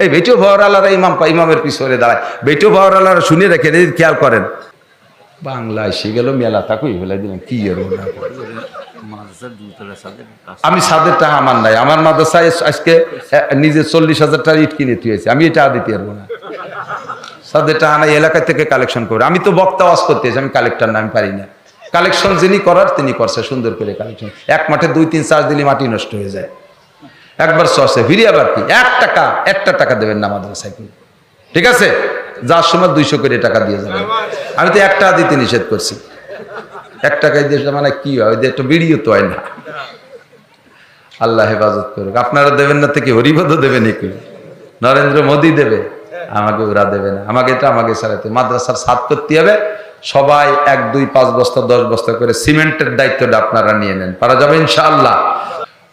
এই বেটু ভাওয়ারওয়ালারা ইমামের পিছনে দাঁড়ায়। বেটু ভাওয়ারওয়ালারা শুনে রেখে দিন, খেয়াল করেন। বাংলা এসে গেল মেলা তাকুই ফেলে দিলেন কি এর। আমি ছাদের টাকা আমার নাই, আমার মাদ্রাসায় আজকে নিজে 40,000 টাকা ইট কিনে তুইছি, আমি এটা দিতে পারবো না। ছাদের টাকা নাই, এলাকা থেকে কালেকশন করে। আমি তো বক্তা ওয়াজ করতেছি, আমি কালেক্টর না, আমি পারি না। কালেকশন যিনি করার তিনি করছে সুন্দর করে কালেকশন। এক মাঠে 2-3 চার্জ দিলে মাটি নষ্ট হয়ে যায়। একবার সসে ফিরে আবার কি 1 টাকা দেবেন না মাদ্রাসায়, ঠিক আছে? যার সময় 200 করে টাকা দিয়ে যাবেন। আমি তো 1 টাকা দিতে নিষেধ করছি। 1 টাকায় দিয়ে মানে কি হয়, ওই যে একটা বিড়িও তো হয় না। আল্লাহ হেফাজত করুক। আপনারা দেবেন না থেকে হরিপদ দেবে নাকি? নরেন্দ্র মোদী দেবে? আমাকে ওরা দেবে না। আমাকে এটা আমাকে সারাতে মাদ্রাসার ছাদ করতে হবে। সবাই 1, 2, 5 বস্তা 10 বস্তা করে সিমেন্টের দায়িত্বটা আপনারা নিয়ে নেন, পারা যাবে ইনশাআল্লাহ।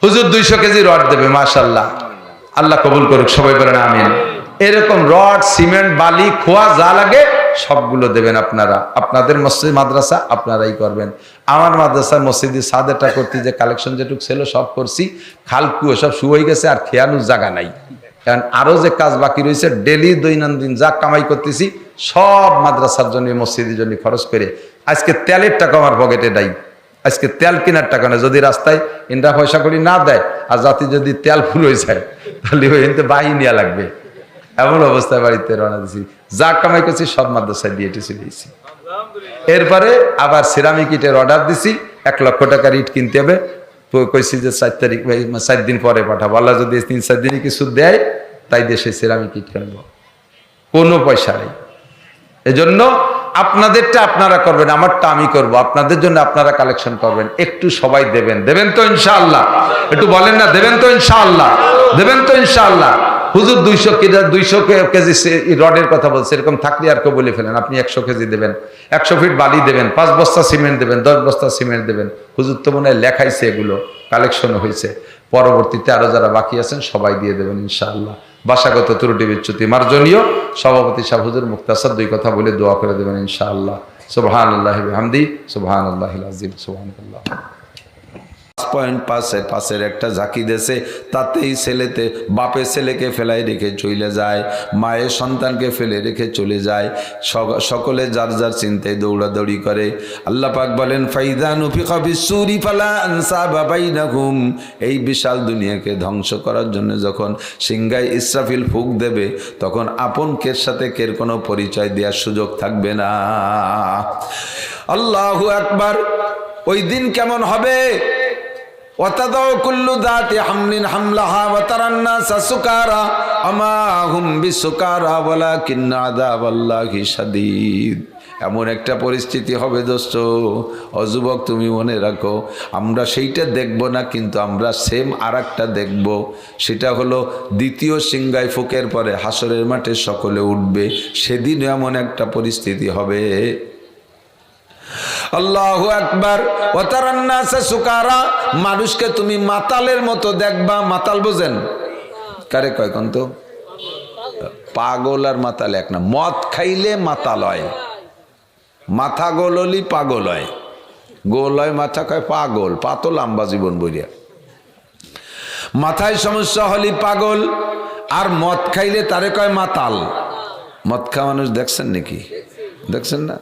হুজুর 200 কেজি রড দেবে, মাশাআল্লাহ, আল্লাহ কবুল করুক, সবাই বলেন আমিন। এরকম রড, সিমেন্ট, বালি, খোয়া যা লাগে সবগুলো দেবেন আপনারা। আপনাদের মসজিদ মাদ্রাসা আপনারাই করবেন। আমার মাদ্রাসার মসজিদের ছাদেরটা করতে যে কালেকশন যেটুক ছিল সব করছি। খালকু সব শুয়ে গেছে, আর খেয়ানোর জায়গা নাই। কারণ আরো যে কাজ বাকি রয়েছে, ডেলি দৈনন্দিন যা কামাই করতেছি সব মাদ্রাসার জন্য, মসজিদের জন্য খরচ করে। আজকে তেলের টাকা আমার পকেটে নাই, আজকে তেল কেনার টাকা না। যদি রাস্তায় ইন্দ্রা পয়সা করি না দেয়, আর জাতি যদি তেল ফুল হয়ে যায়, তাহলে ওই বাহি নেওয়া লাগবে। এমন অবস্থায় বাড়িতে রওনা দিয়েছি। যা কামাই করছি সব মাদ্রাসায় দিয়ে দিয়েছি। এরপরে আবার সিরামিক ইটের অর্ডার দিছি, 1 লক্ষ টাকার ইট কিনতে হবে। কইছি যে 4 দিন পরে পাঠাবো। আল্লাহ যদি 3-4 দিনে কিছু দেয়, তাই দেশে সিরামিক ইট কিনবো। কোনো পয়সা নেই। এজন্য আপনাদেরটা আপনারা করবেন, আমারটা আমি করব। আপনাদের জন্য আপনারা কালেকশন করবেন। একটু সবাই দেবেন, দেবেন তো ইনশাআল্লাহ? একটু বলেন না, দেবেন তো ইনশাআল্লাহ? দেবেন তো ইনশাআল্লাহ? হুজুর 200 কেজি রডের কথা বলছে, এরকম থাকলে আর কেউ বলে ফেলেন আপনি 100 কেজি দেবেন, 100 ফিট বালি দেবেন, 5 বস্তা সিমেন্ট দেবেন, 10 বস্তা সিমেন্ট দেবেন। হুজুর তো মনে হয় লেখাইছে, এগুলো কালেকশন হয়েছে। পরবর্তীতে আরো যারা বাকি আছেন সবাই দিয়ে দেবেন ইনশাআল্লাহ। ভাষাগত ত্রুটি বিচ্যুতি মার্জনীয়। সভাপতি সাহেব হুজুর মুক্তাসার 2 কথা বলে দোয়া করে দেবেন ইনশাআল্লাহ। সুবহানাল্লাহি ওয়া বিহামদিহি, সুবহানাল্লাহিল আযীম, সুবহানাল্লাহ। 5.5 একটা ঝাঁকি দেশে, তাতেই ছেলেতে বাপের ছেলেকে ফেলাই রেখে চলে যায়, মায়ের সন্তানকে ফেলে রেখে চলে যায়। সকলে যার যার চিন্তায় দৌড়াদৌড়ি করে। আল্লাহ পাক বলেন, ফাইযা নুফিখা ফিস-সূরি ফালা আনসাবা বাইনাহুম। এই বিশাল দুনিয়াকে ধ্বংস করার জন্য যখন সিংহায় ইসরাফিল ফুঁক দেবে, তখন আপন কের সাথে কের কোনো পরিচয় দেওয়ার সুযোগ থাকবে না। আল্লাহু আকবার। ওই দিন কেমন হবে? وتضع كل ذات حمل حملها وترى الناس سكارى وما هم بسكارى ولكن عذاب الله شديد। এমন একটা পরিস্থিতি হবে দোস্ত, অযুবক তুমি মনে রাখো, আমরা সেইটা দেখব না, কিন্তু আমরা সেম আরেকটা দেখব। সেটা হলো দ্বিতীয় সিংহায় ফুকের পরে হাসরের মাঠে সকলে উঠবে। সেদিন এমন একটা পরিস্থিতি হবে। আল্লাহু আকবার। ওয়াতারান নাসা সুকারা, মানুষকে তুমি মাতালের মতো দেখবা। মাতাল বোঝেন কারে কয় কোন? তো পাগল আর মাতাল এক না। মদ খাইলে মাতাল হয়, মাথা গোল হলি পাগল হয়। গোল হয় মাথা, কয় পাগল। পাতো লম্বা জীবন বইয়া। মাথায় সমস্যা হলি পাগল, আর মদ খাইলে তারে কয় মাতাল। মদ খাওয়া মানুষ দেখছেন নাকি? দেখছেন না?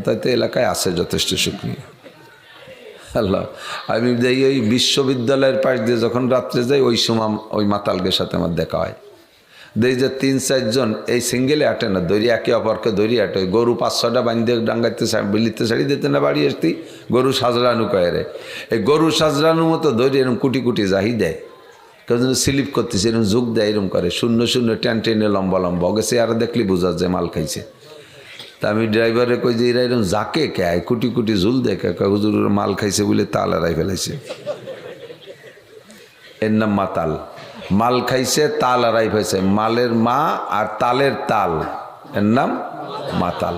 তাই তো এলাকায় আছে যথেষ্ট শুকনিয়া। আল্লাহ, আমি যাই ওই বিশ্ববিদ্যালয়ের পাশ দিয়ে যখন রাত্রে যাই, ওই সময় ওই মাতালদের সাথে আমার দেখা হয়। দেই যে ৩-৪ জন এই সিঙ্গেলে আটে না, দড়ি একে অপরকে দড়ি আটে। গরু 5-6টা বাঁধতে ডাঙ্গাইতে বিলিতে শাড়ি দিতে না বাড়ি আসতি, গরু সাজরানু কয়ে রে। এই গরু সাজরানুর মতো দড়ি এরকম কুটি কুটি জাহি দেয়, কেউ যেন স্লিপ করতেছে এরকম যোগ দেয়, এরকম করে শূন্য শূন্য টেন টেনে লম্বা লম্বা গেছে। আর দেখলি বোঝা যায় মাল খাইছে। তা আমি ড্রাইভারে কই যে এরা এরকম যাকে খায় কুটি কুটি ঝুল দেখে, হুজুর মাল খাইছে বলে তাল এড়াই ফেলাইছে। এর নাম মাতাল। মাল খাইছে, তাল আড়াই ফেলছে। মালের মা আর তালের তাল, এর নাম মাতাল।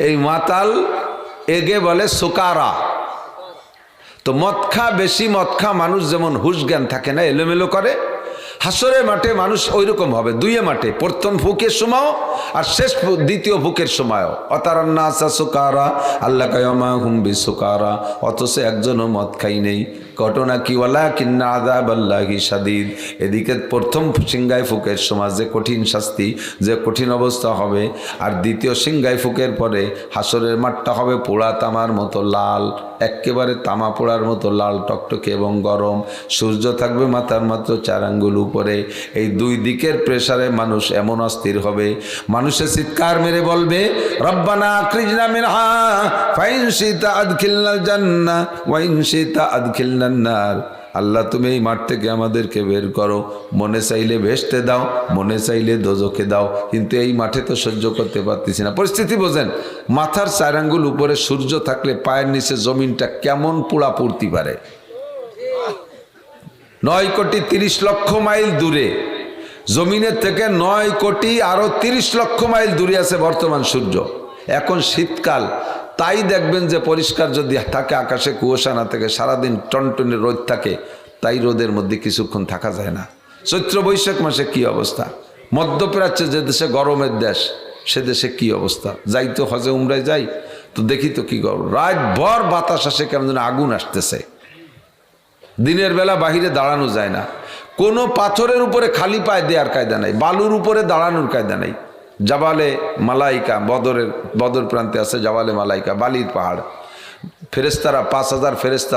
এই মাতাল এগে বলে সুকারা। তো মদ খা, বেশি মদ খা মানুষ যেমন হুশ জ্ঞান থাকে না, এলোমেলো করে, হাসরের মাঠে মানুষ ওই রকম হবে। দুইয়ে মাঠে, প্রথম ফুকের সময়ও আর শেষ দ্বিতীয় ফুকের সময়ও। অতারান্নাসা সুকারা, আল্লাহ কায়মা হুম্বি সুকারা, অথচ একজনও মদ খাই নেই। ঘটনা কি? ওয়ালা কিন্না আযাবাল্লাহি শাদীদ। এদিকে প্রথম সিংগাই ফুকের সময় যে কঠিন শাস্তি, যে কঠিন অবস্থা হবে, আর দ্বিতীয় সিংগাই ফুকের পরে হাসরের মাঠটা হবে পোড়া তামার মতো লাল, একেবারে তামা পোড়ার মতো লাল টকটকে এবং গরম। সূর্য থাকবে মাথার মাত্র 4 আঙ্গুল উপরে। এই দুই দিকের প্রেসারে মানুষ এমন অস্থির হবে, মানুষের চিৎকার মেরে বলবে, রব্বানা আখরিজনা মিনহা ফাইন শিতা আদখিলনাল জান্নাহ ওয়া ইন শিতা আদখিলনান নার। আল্লাহ তুমি এই মাঠ থেকে আমাদেরকে বের করো, মনে চাইলে ভেস্তে দাও, মনে চাইলে দোজখে দাও, কিন্তু এই মাঠে তো সহ্য করতে পারতেছি না। পরিস্থিতি বোঝেন, মাথার 4 আঙ্গুল উপরে সূর্য থাকলে পায়ের নিচে জমিনটা কেমন পোড়া পড়তে পারে। 9 কোটি 30 লক্ষ মাইল দূরে, জমিনের থেকে 9 কোটি আরো 30 লক্ষ মাইল দূরে আছে বর্তমান সূর্য। এখন শীতকাল, তাই দেখবেন যে পরিষ্কার যদি থাকে, আকাশে কুয়াশা না থাকে, সারাদিন টনটনে রোদ থাকে, তাই রোদের মধ্যে কিছুক্ষণ থাকা যায় না। চৈত্র বৈশাখ মাসে কি অবস্থা, মধ্যপ্রাচ্যে যে দেশে গরমের দেশ, সে দেশে কি অবস্থা। যাই তো হজে উমরায় যাই তো দেখি তো কি গরম, রাত ভর বাতাস আসে, কেমন যেন আগুন আসতেছে। দিনের বেলা বাহিরে দাঁড়ানো যায় না, কোনো পাথরের উপরে খালি পায়ে দেওয়ার কায়দা নাই, বালুর উপরে দাঁড়ানোর কায়দা নাই। জাবালে মালাইকা, বদর প্রান্তে আছে জাবালে মালাইকা, বালির পাহাড়। ফেরেস্তারা 5000 ফেরেস্তা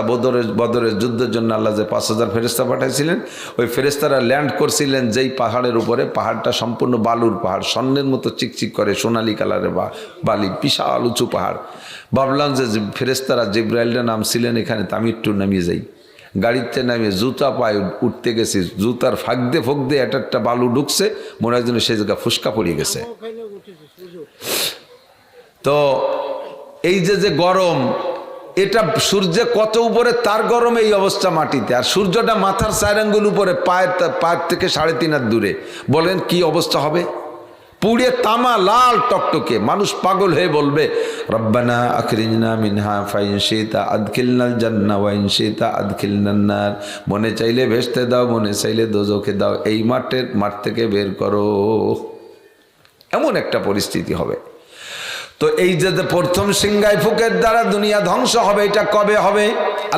বদরের যুদ্ধের জন্য আল্লাহ যে 5000 ফেরেস্তা পাঠাইছিলেন, ওই ফেরেস্তারা ল্যান্ড করছিলেন যেই পাহাড়ের উপরে। পাহাড়টা সম্পূর্ণ বালুর পাহাড়, স্বর্ণের মতো চিকচিক করে, সোনালি কালারের বালি, বিশাল উঁচু পাহাড়। ভাবলাম যে ফেরেস্তারা জিব্রাইলরা নামছিলেন এখানে, তো আমি একটু নামিয়ে যাই। গাড়িতে নামিয়ে জুতা পায়ে উঠতে গেছি, জুতার ফাঁক দিয়ে একটা বালু ঢুকছে, মনে হয় যেন সেই জায়গা ফুসকা পড়িয়ে গেছে। তো এই যে গরম, এটা সূর্যে কত উপরে তার গরমে এই অবস্থা মাটিতে, আর সূর্যটা মাথার 4 আঙ্গুল উপরে, পায়ের থেকে 3.5 হাত দূরে। বলেন কি অবস্থা হবে? পুড়ে তামা লাল টকটকে। মানুষ পাগল হয়ে বলবে, রব্বানা আখরিজনা মিনহা ফাইন শিতা আদখিলনাল জান্নাহ ওয়া ইন শিতা আদখিলনান নার। মনে চাইলে ভেস্তে দাও, মনে চাইলে দোজখে দাও, এই মাঠ থেকে বের করো। এমন একটা পরিস্থিতি হবে। তো এই যে প্রথম সিংগাই ফুকের দ্বারা দুনিয়া ধ্বংস হবে, এটা কবে হবে?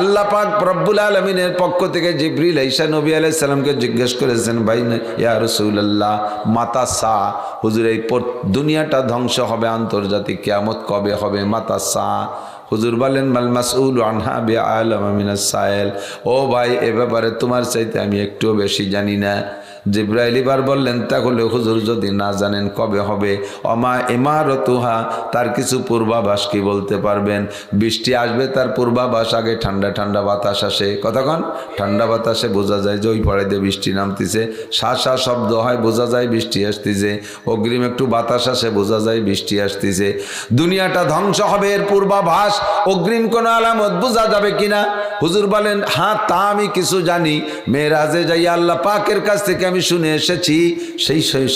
আল্লাহ পাক রব্বুল আলামিনের পক্ষ থেকে জিবরিল ঈসা নবী আলাইহিস সালামকে জিজ্ঞেস করেছেন, ভাই ইয়া রাসূলুল্লাহ মাতা সা, হুজুর এই দুনিয়াটা ধ্বংস হবে, আন্তর্জাতিক কিয়ামত কবে হবে, মাতা সা? হুজুর বলেন, মাল মাসউলু আনহা বিআলাম মিনাস সাইল। ও ভাই, এ ব্যাপারে তোমার চাইতে আমি একটুও বেশি জানি না। জিবরাইল এবার বললেন, তাহলে হুজুর যদি না জানেন কবে হবে, অমা ইমারতুহা, তার কিছু পূর্বাভাস কি বলতে পারবেন? বৃষ্টি আসবে তার পূর্বাভাস, আগে ঠান্ডা ঠান্ডা বাতাস আসে, কতক্ষণ ঠান্ডা বাতাসে বোঝা যায় যে ওই পাড়ে দিয়ে বৃষ্টি নামতেছে, শা শা শব্দ হয় বোঝা যায় বৃষ্টি আসতেছে, অগ্রিম একটু বাতাস আসে বোঝা যায় বৃষ্টি আসতেছে। দুনিয়াটা ধ্বংস হবে, এর পূর্বাভাস অগ্রিম কোনো আলামত বোঝা যাবে কিনা? হুজুর বলেন, হ্যাঁ তা আমি কিছু জানি, মেরাজে যাই আল্লাহ পাকের কাছ থেকে আমি শুনে এসেছি,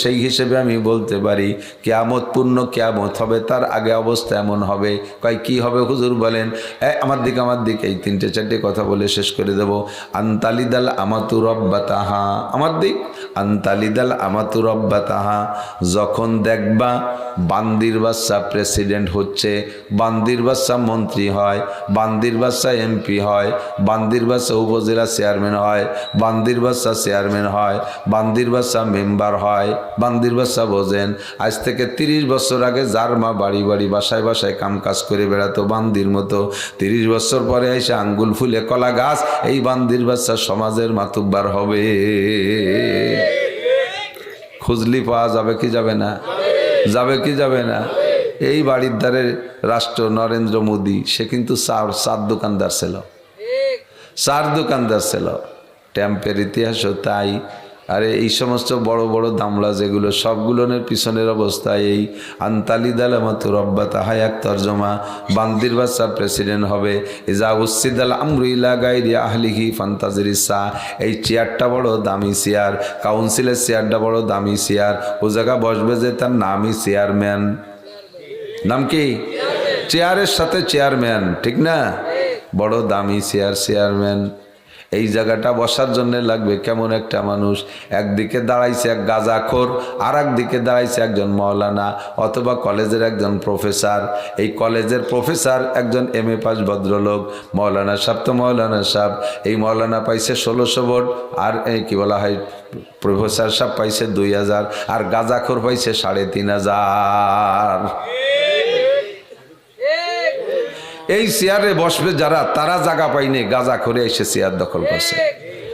সেই হিসেবে আমি বলতে পারি কিয়ামত পূর্ণ কিয়ামত হবে, তার আগে অবস্থা এমন হবে। কয় কি হবে? হুজুর বলেন, আমার দিকে এই 3-4টে কথা বলে শেষ করে দেব। আনতালিদাল আমাতু রব্বাতাহা, আমার দিক আনতালিদাল আমাতু রব্বাতাহা, যখন দেখবা বান্দির বাচ্চা প্রেসিডেন্ট হচ্ছে, বান্দির বাচ্চা মন্ত্রী হয়, বান্দির বাচ্চা এমপি হয়, বান্দির বাচ্চা উপজেলা চেয়ারম্যান হয়, বান্দির বাচ্চা চেয়ারম্যান হয়, বান্দির বাচ্চা মেম্বার হয়। বান্দির বাচ্চা বোঝেন, আজ থেকে 30 বছর আগে যার মা বাড়ি বাড়ি বাসায় বাসায় কাম কাজ করে বেড়াতো বান্দির মতো, 30 বছর পরে এসে আঙ্গুল ফুলে কলা গাছ, এই বান্দির বাচ্চা সমাজের মাতুব্বার হবে। খুঁজলি পাওয়া যাবে কি যাবে না? যাবে কি যাবে না? এই বাড়ির ধারে রাষ্ট্র নরেন্দ্র মোদী, সে কিন্তু চার দোকানদার ছিল, 4 দোকানদার ছিল। ট্যাম্পের ইতিহাসও তাই। আরে এই সমস্ত বড় বড় দামলা যেগুলো, সবগুলোর পিছনের অবস্থা এই। আন্তালিদাল মতো রব্বাতা হায়াক তর্জমা, বান্দির বাচ্চা প্রেসিডেন্ট হবে। ইজা উসিদাল আমরু ইলা গায়রি আহলিহি ফান্তাজিরিসা। এই চেয়ারটা বড় দামি চেয়ার, কাউন্সিলের চেয়ারটা বড় দামি চেয়ার। ও জায়গা বসবে যে তার নামই চেয়ারম্যান। নাম কি? চেয়ারের সাথে চেয়ারম্যান, ঠিক না? বড় দামি চেয়ার, চেয়ারম্যান। এই জায়গাটা বসার জন্য লাগবে কেমন একটা মানুষ। একদিকে দাঁড়াইছে এক গাঁজাখোর, আর একদিকে দাঁড়াইছে একজন মৌলানা অথবা কলেজের একজন প্রফেসর। এই কলেজের প্রফেসর একজন MA পাস ভদ্রলোক। মৌলানা সাহেব তো মৌলানা সাহেব, এই মৌলানা পাইছে 1600 ভোট, আর এই কি বলা হয় প্রফেসর সাহেব পাইছে 2000, আর গাঁজাখোর পাইছে 3500। এই চেয়ারে বসবে যারা, তারা জায়গা পাইনি, গাজা করে এসে চেয়ার দখল করছে।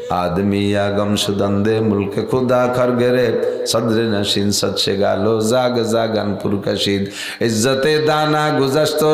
आदमी आगम शुदंदे मुल्क खुदा खर गिरे सदर नशीन सद से गालो जाग जागन पुरकशीद इज्जते दाना गुजश्तो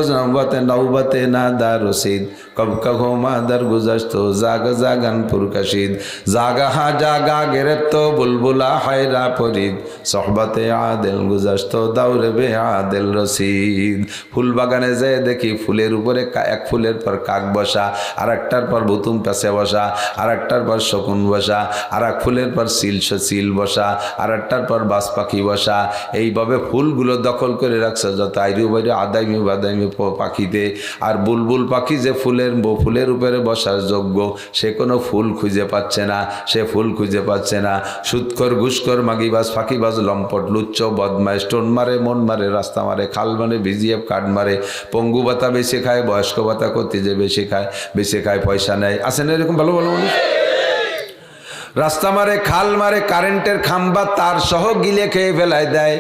नौबते नादा रसीद कब कहो मादर गुजश्तो जाग जागन पुरकशीद जागा हा जागा गिरफ्तो बुलबुला हैरा परीद सोहबते आदिल गुजश्तो दौरे बे आदिल रसीद। फुल बागाने जे देखी फुलेर उपरे एक फुलेर पर काक बसा और एकटार पर भुतुम पेछे बसा और एकटार पर शकुन बसा और एक फुलेर पर सील बसा और एकटार पर बाज पाखी बसा। এইভাবে ফুলগুলো দখল করে রাখছে যত আইরু বাইরে আদাইমি বাদাইমি পাখিতে। আর বুলবুল পাখি যে ফুলের উপরে বসার যোগ্য সে কোনো ফুল খুঁজে পাচ্ছে না, সে ফুল খুঁজে পাচ্ছে না। সুদখোর ঘুষখোর মাগিবাজ ফাঁকিবাজ লম্পট লুচ্চ বদমাইশ টোন মারে মন মারে রাস্তা মারে খাল মারে ভিজিএফ কার্ড মারে পঙ্গু ভাতা বেশি খায় বয়স্ক ভাতা করতে যে বেশি খায় পয়সা নেয়। আছে না এরকম ভালো ভালো মানুষ? রাস্তা মারে খাল মারে কারেন্টের খাম্বা তার সহ গিলে খেয়ে ফেলায় দেয়।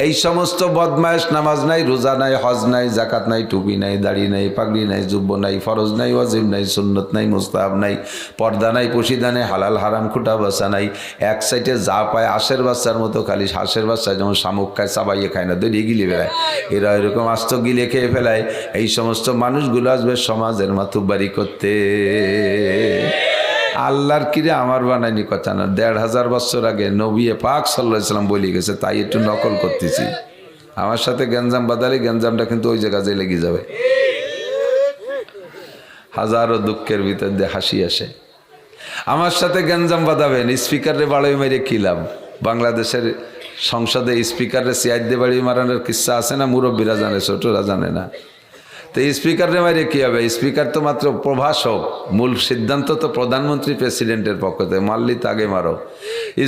এই সমস্ত বদমাইশ নামাজ নাই, রোজা নাই, হজ নাই, জাকাত নাই, টুপি নাই, দাড়ি নাই, পাগড়ি নাই, জুব্ব নাই, ফরজ নাই, ওয়াজিব নাই, সুন্নত নাই, মুস্তাহাব নাই, পর্দা নাই, পশিদা নাই, হালাল হারাম খুঁটা বাসা নাই। এক সাইডে যা পায় হাঁসের বাচ্চার মতো, খালি হাঁসের বাচ্চা যেমন শামুক খায় চাবাইয়ে খায় না, দড়িয়ে গিলে বেড়ায়, এরা এরকম আস্ত গিলে খেয়ে ফেলায়। এই সমস্ত মানুষগুলো আসবে সমাজের মাতুব্বারি করতে। আল্লাহর কিরে আমার বানাইনি কথা না, 1500 বছর আগে নবী পাক সাল্লাল্লাহু আলাইহি ওয়াসাল্লাম বলে গেছে, তাই একটু নকল করতেছি। আমার সাথে গঞ্জাম বাদালি, গঞ্জামটা কিন্তু ওই জায়গায় লেগে যাবে। হাজারো দুঃখের ভিতর দিয়ে হাসি আসে। আমার সাথে গঞ্জাম বাদাবেন, স্পিকারে বাড়ি মেরে কি লাভ? বাংলাদেশের সংসদে স্পিকারে সিয়াদ দিয়ে বাড়ি মারানোর কিস্সা আছে না? মুরব্বীরা জানে, ছোটরা জানে না। তো স্পিকারে মারে কি হবে? স্পিকার তো মাত্র প্রভাষক, মূল সিদ্ধান্ত তো প্রধানমন্ত্রী প্রেসিডেন্টের পক্ষ থেকে। মারলি তো আগে মারো,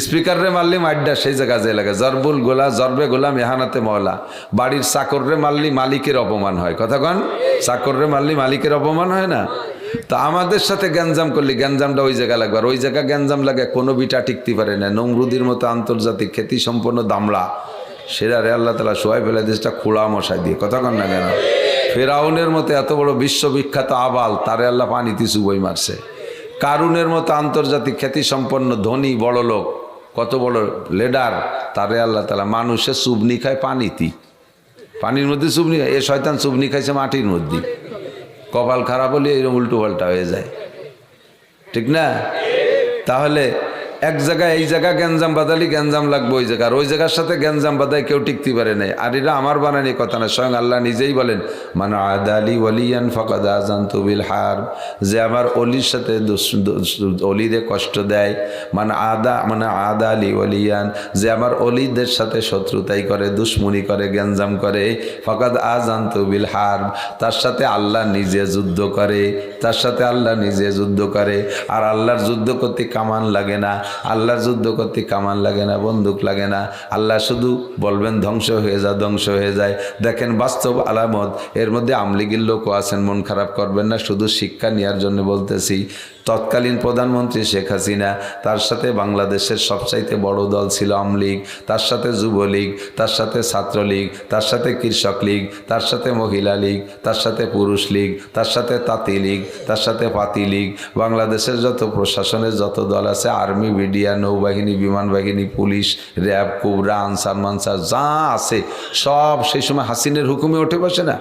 স্পিকারে মারলি মাড্ডা সেই জায়গায় যে লাগে। জরবুল গোলা জরবে গোলাম এহানাতে মহলা। বাড়ির চাকররে মারলি মালিকের অপমান হয়, কথা কন? চাকররে মারলি মালিকের অপমান হয় না? তো আমাদের সাথে গ্যাঞ্জাম করলি গ্যাঞ্জামটা ওই জায়গা লাগবে। আর ওই জায়গা গ্যাঞ্জাম লাগে কোনো বিটা টিকতে পারে না। নমরুদির মতো আন্তর্জাতিক খ্যাতি সম্পন্ন দামড়া সেরা রে আল্লাহ তাআলা শোয়াই ফেলে দেশটা খোড়া মশাই দিয়ে, কথা কন না কেন? ফেরাউনের মতো এত বড় বিশ্ববিখ্যাত আবাল, তারে আল্লাহ পানিতে চুবই মারছে। কারুনের মতো আন্তর্জাতিক খ্যাতি সম্পন্ন ধনী বড় লোক, কত বড় লিডার, তারে আল্লাহ তাআলা মানুষের চুবনি খায় পানিতে, পানির মধ্যে চুবনি খায়। এ শয়তান চুবনি খাইছে মাটির মধ্যে। কপাল খারাপ হলে এরকম উল্টো পাল্টা হয়ে যায়, ঠিক না? তাহলে এক জায়গায় এই জায়গা গ্যাঞ্জাম বাদালি গ্যাঞ্জাম লাগবে ওই জায়গা, আর ওই জায়গার সাথে গ্যাঞ্জাম বাদায় কেউ টিকতে পারে নাই। আর এটা আমার বানানি কথা না, স্বয়ং আল্লাহ নিজেই বলেন, মান আদালি ওয়ালিয়ান ফাকাদ আযানতু বিল হারব, যে আমার অলির সাথে অলিরে কষ্ট দেয়। মানে আদালি ওয়ালিয়ান, যে আমার অলিদের সাথে শত্রুতাই করে, দুশ্মনী করে, গ্যাঞ্জাম করে, ফাকাদ আযানতু বিল হারব, তার সাথে আল্লাহ নিজে যুদ্ধ করে, তার সাথে আল্লাহ নিজে যুদ্ধ করে। আর আল্লাহর যুদ্ধ করতে কামান লাগে না, আল্লাহর যুদ্ধ করতে কামান লাগে না, বন্দুক লাগে না। আল্লাহ শুধু বলবেন ধ্বংস হয়ে যা, ধ্বংস হয়ে যায়। দেখেন বাস্তব আলামত। এর মধ্যে আমলিগির লোকও আছেন, মন খারাপ করবেন না, শুধু শিক্ষা নেওয়ার জন্য বলতেছি। তৎকালীন প্রধানমন্ত্রী শেখ হাসিনা, তার সাথে বাংলাদেশের সবচাইতে বড় দল ছিল আমলীগ, তার সাথে যুবলীগ, তার সাথে ছাত্রলীগ, তার সাথে কৃষক লীগ, তার সাথে মহিলা লীগ, তার সাথে পুরুষ লীগ, তার সাথে তাঁতি লীগ, তার সাথে পাতি লীগ। বাংলাদেশের যত প্রশাসনের যত দল আছে, আর্মি, বিডিআর, নৌবাহিনী, বিমান বাহিনী, পুলিশ, র্যাব, কুবরা, আনসার মানসার যা আছে সব সেই সময় হাসিনের হুকুমে উঠে বসে না।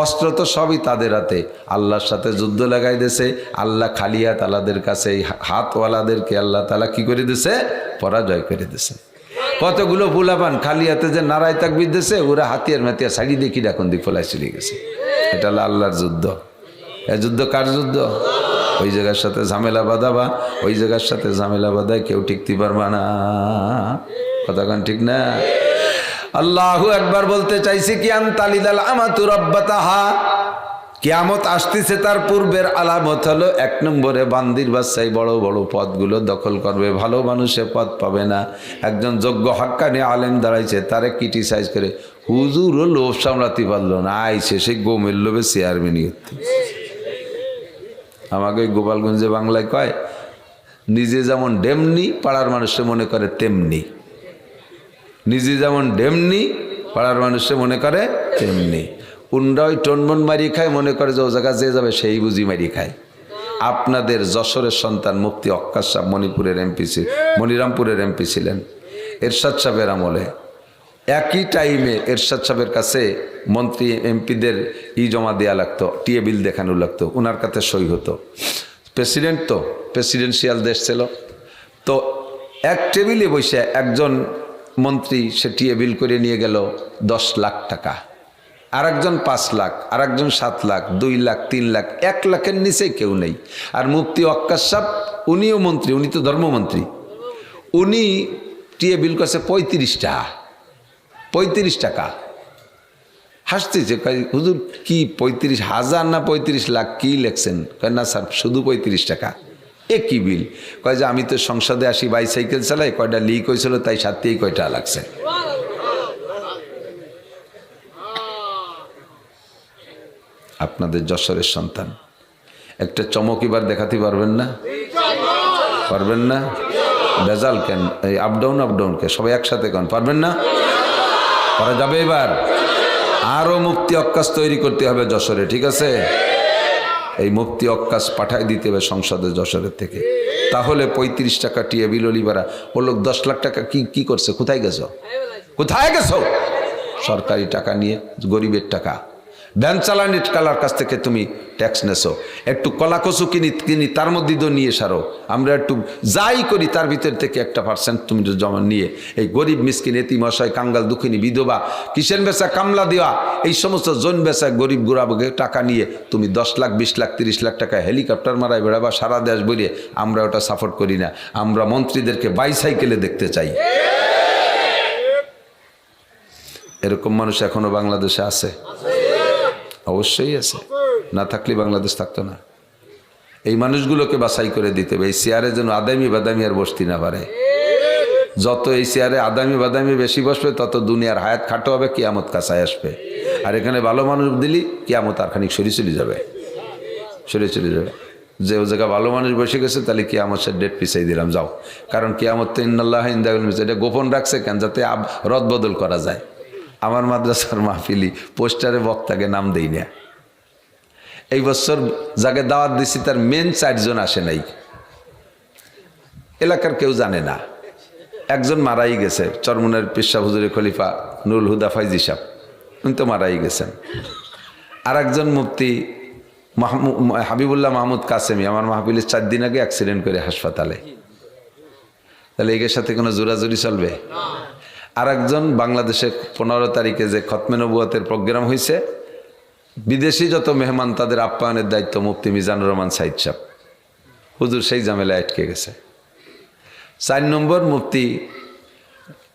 অস্ত্র তো সবই তাদের হাতে। আল্লাহর সাথে যুদ্ধ লাগাই দিয়েছে। আল্লাহ খালি হাত আলাদের কাছে, এই হাতওয়ালাদেরকে আল্লাহ তাআলা কি করে দিয়েছে? পরাজয় করে দিয়েছে। কতগুলো ফুলাপান খালি হাতে যে নারায় তাকবীর দিয়েছে, ওরা হাতিয়ার মাতিয়ার সাইডি দেখি এখন দিক ফলাই চলে গেছে। এটা হলো আল্লাহর যুদ্ধ। এ যুদ্ধ কার যুদ্ধ? ওই জায়গার সাথে ঝামেলা বাঁধাবা, ওই জায়গার সাথে ঝামেলা বাঁধায় কেউ টিকতে পারবা না। কথা কান ঠিক না? আল্লাহু আকবার বলতে চাইছি কি আনতালিদাল আমাতু রাব্বাতাহা, কিয়ামত আসতেছে, তার পূর্বের আলামত হলো 1 নম্বরে বান্দির বাচ্চাই বড় বড় পদগুলো দখল করবে, ভালো মানুষে পদ পাবে না। একজন যোগ্য হাক্কানি আলেম দাঁড়াইছে, তারে ক্রিটিসাইজ করে হুজুরও লোভ সামলাতে পারলো না, আইছে সে গোমের লোভে চেয়ারম্যানই হচ্ছে। আমাকে গোপালগঞ্জে বাংলায় কয়, নিজে যেমন ডেমনি পাড়ার মানুষে মনে করে তেমনি, নিজে যেমন ডেমনি পাড়ার মানুষে মনে করে তেমনি। উনরা ওই টনমন মারিয়ে খায়, মনে করে যে ও জায়গা যে যাবে সেই বুঝি মারিয়ে খায়। আপনাদের যশোরের সন্তান মুফতি অক্কাস সাহেব মণিপুরের এমপি, মনিরামপুরের এমপি ছিলেন এরশাদ সাহেবের আমলে। একই টাইমে এরশাদ সাহেবের কাছে মন্ত্রী এমপিদের জমা দেওয়া লাগতো, টিএ বিল দেখানো লাগতো, ওনার কাছে সই হতো। প্রেসিডেন্ট তো প্রেসিডেন্সিয়াল দেশ ছিল, তো এক টেবিলে বসে একজন মন্ত্রী সে টিএ বিল করে নিয়ে গেল 10 লাখ টাকা, আর একজন 5 লাখ, আর একজন 7 লাখ, 2 লাখ, 3 লাখ, 1 লাখের নিচে কেউ নেই। আর মুফতি অক্কাস সাহেব উনিও মন্ত্রী, উনি তো ধর্মমন্ত্রী, উনি টিএ বিল করছে 35 টাকা। 35 টাকা। হাসতেছে, হুজুর কি 35,000 না 35 লাখ কি লেখছেন? কয় না স্যার, শুধু 35 টাকা। এ কি বিল? কয় যে আমি তো সংসদে আসি, বাইসাইকেল চালাই, কয়টা লিক হয়েছিল তাই সাথেই কয়টা লাগছে। আপনাদের যশোরের সন্তান একটা চমক এবার দেখাতে পারবেন না? পারবেন না? বেজাল কেন? এই আপডাউন কে সবাই একসাথে কেন পারবেন না? করা যাবে এবার? আরো মুফতি অক্কাস তৈরি করতে হবে যশোরে, ঠিক আছে? এই মুফতি অক্কাস পাঠাই দিতে হবে সংসদে যশোরের থেকে। তাহলে 35 টাকা টিএ বিল লিবারা ও লোক 10 লাখ টাকা কি করছে? কোথায় গেছো? কোথায় গেছো? সরকারি টাকা নিয়ে, গরিবের টাকা, ভ্যান চালানির কালার কাছ থেকে তুমি ট্যাক্স নেছো। একটু কলা কচু কিনি তার মধ্যে তো নিয়ে সারো। আমরা একটু যাই করি তার ভিতর থেকে 1% তুমি জমা নিয়ে এই গরিব মিসকিন, এতিম, অসহায়, কাঙ্গাল, দুঃখিনী, বিধবা, কিষেন বেচা, কামলা দেওয়া, এই সমস্ত জন বেচা গরিব গোড়াবগে টাকা নিয়ে তুমি 10 লাখ, 20 লাখ, 30 লাখ টাকা হেলিকপ্টার মারায় বেড়াবা সারা দেশ বলিয়ে। আমরা ওটা সাপোর্ট করি না। আমরা মন্ত্রীদেরকে বাইসাইকেলে দেখতে চাই। এরকম মানুষ এখনো বাংলাদেশে আছে? অবশ্যই আছে, না থাকলে বাংলাদেশ থাকতো না। এই মানুষগুলোকে বাছাই করে দিতে হবে। এই চেয়ারে যেন আদামি বাদামি আর বসতি না পারে। যত এই চেয়ারে আদামি বাদামি বেশি বসবে, তত দুনিয়ার হায়াত খাটো হবে, কিয়ামত কাছায় আসবে। আর এখানে ভালো মানুষ দিলি কিয়ামত আর খানিক সরে চলে যাবে। যে ও জায়গা ভালো মানুষ বসে গেছে, তাহলে কিয়ামত সে ডেট পিছাই দিলাম, যাও। কারণ কিয়ামত তো ইন্নাল্লাহ ইনদাহুল মিজান, এটা গোপন রাখছে কেন? যাতে রদ বদল করা যায়। আমার মাদ্রাসার মাহফিলি পোস্টারে বক্তাকে নাম দেই না। এই বছর যাকে দাওয়াত দিছি তার মেন 4 জন আসে নাই, এলাকার কেউ জানে না। একজন মারাই গেছে, চরমুনের পিসা হুজুরের খলিফা নুরুল হুদা ফাইজি সাহেব, উনি তো মারাই গেছেন। আর একজন মুফতি হাবিবুল্লাহ মাহমুদ কাসেমি আমার মাহফিলের 4 দিন আগে অ্যাক্সিডেন্ট করে হাসপাতালে। তাহলে এর সাথে কোনো জোরাজুরি চলবে? আর একজন বাংলাদেশে 15 তারিখে যে খতমে নবুয়তের প্রোগ্রাম হয়েছে, বিদেশি যত মেহমান তাদের আপ্যায়নের দায়িত্ব মুফতি মিজানুর রহমান সাইদ সাহেব, হুজুর সেই ঝামেলা আটকে গেছে। 4 নম্বর মুফতি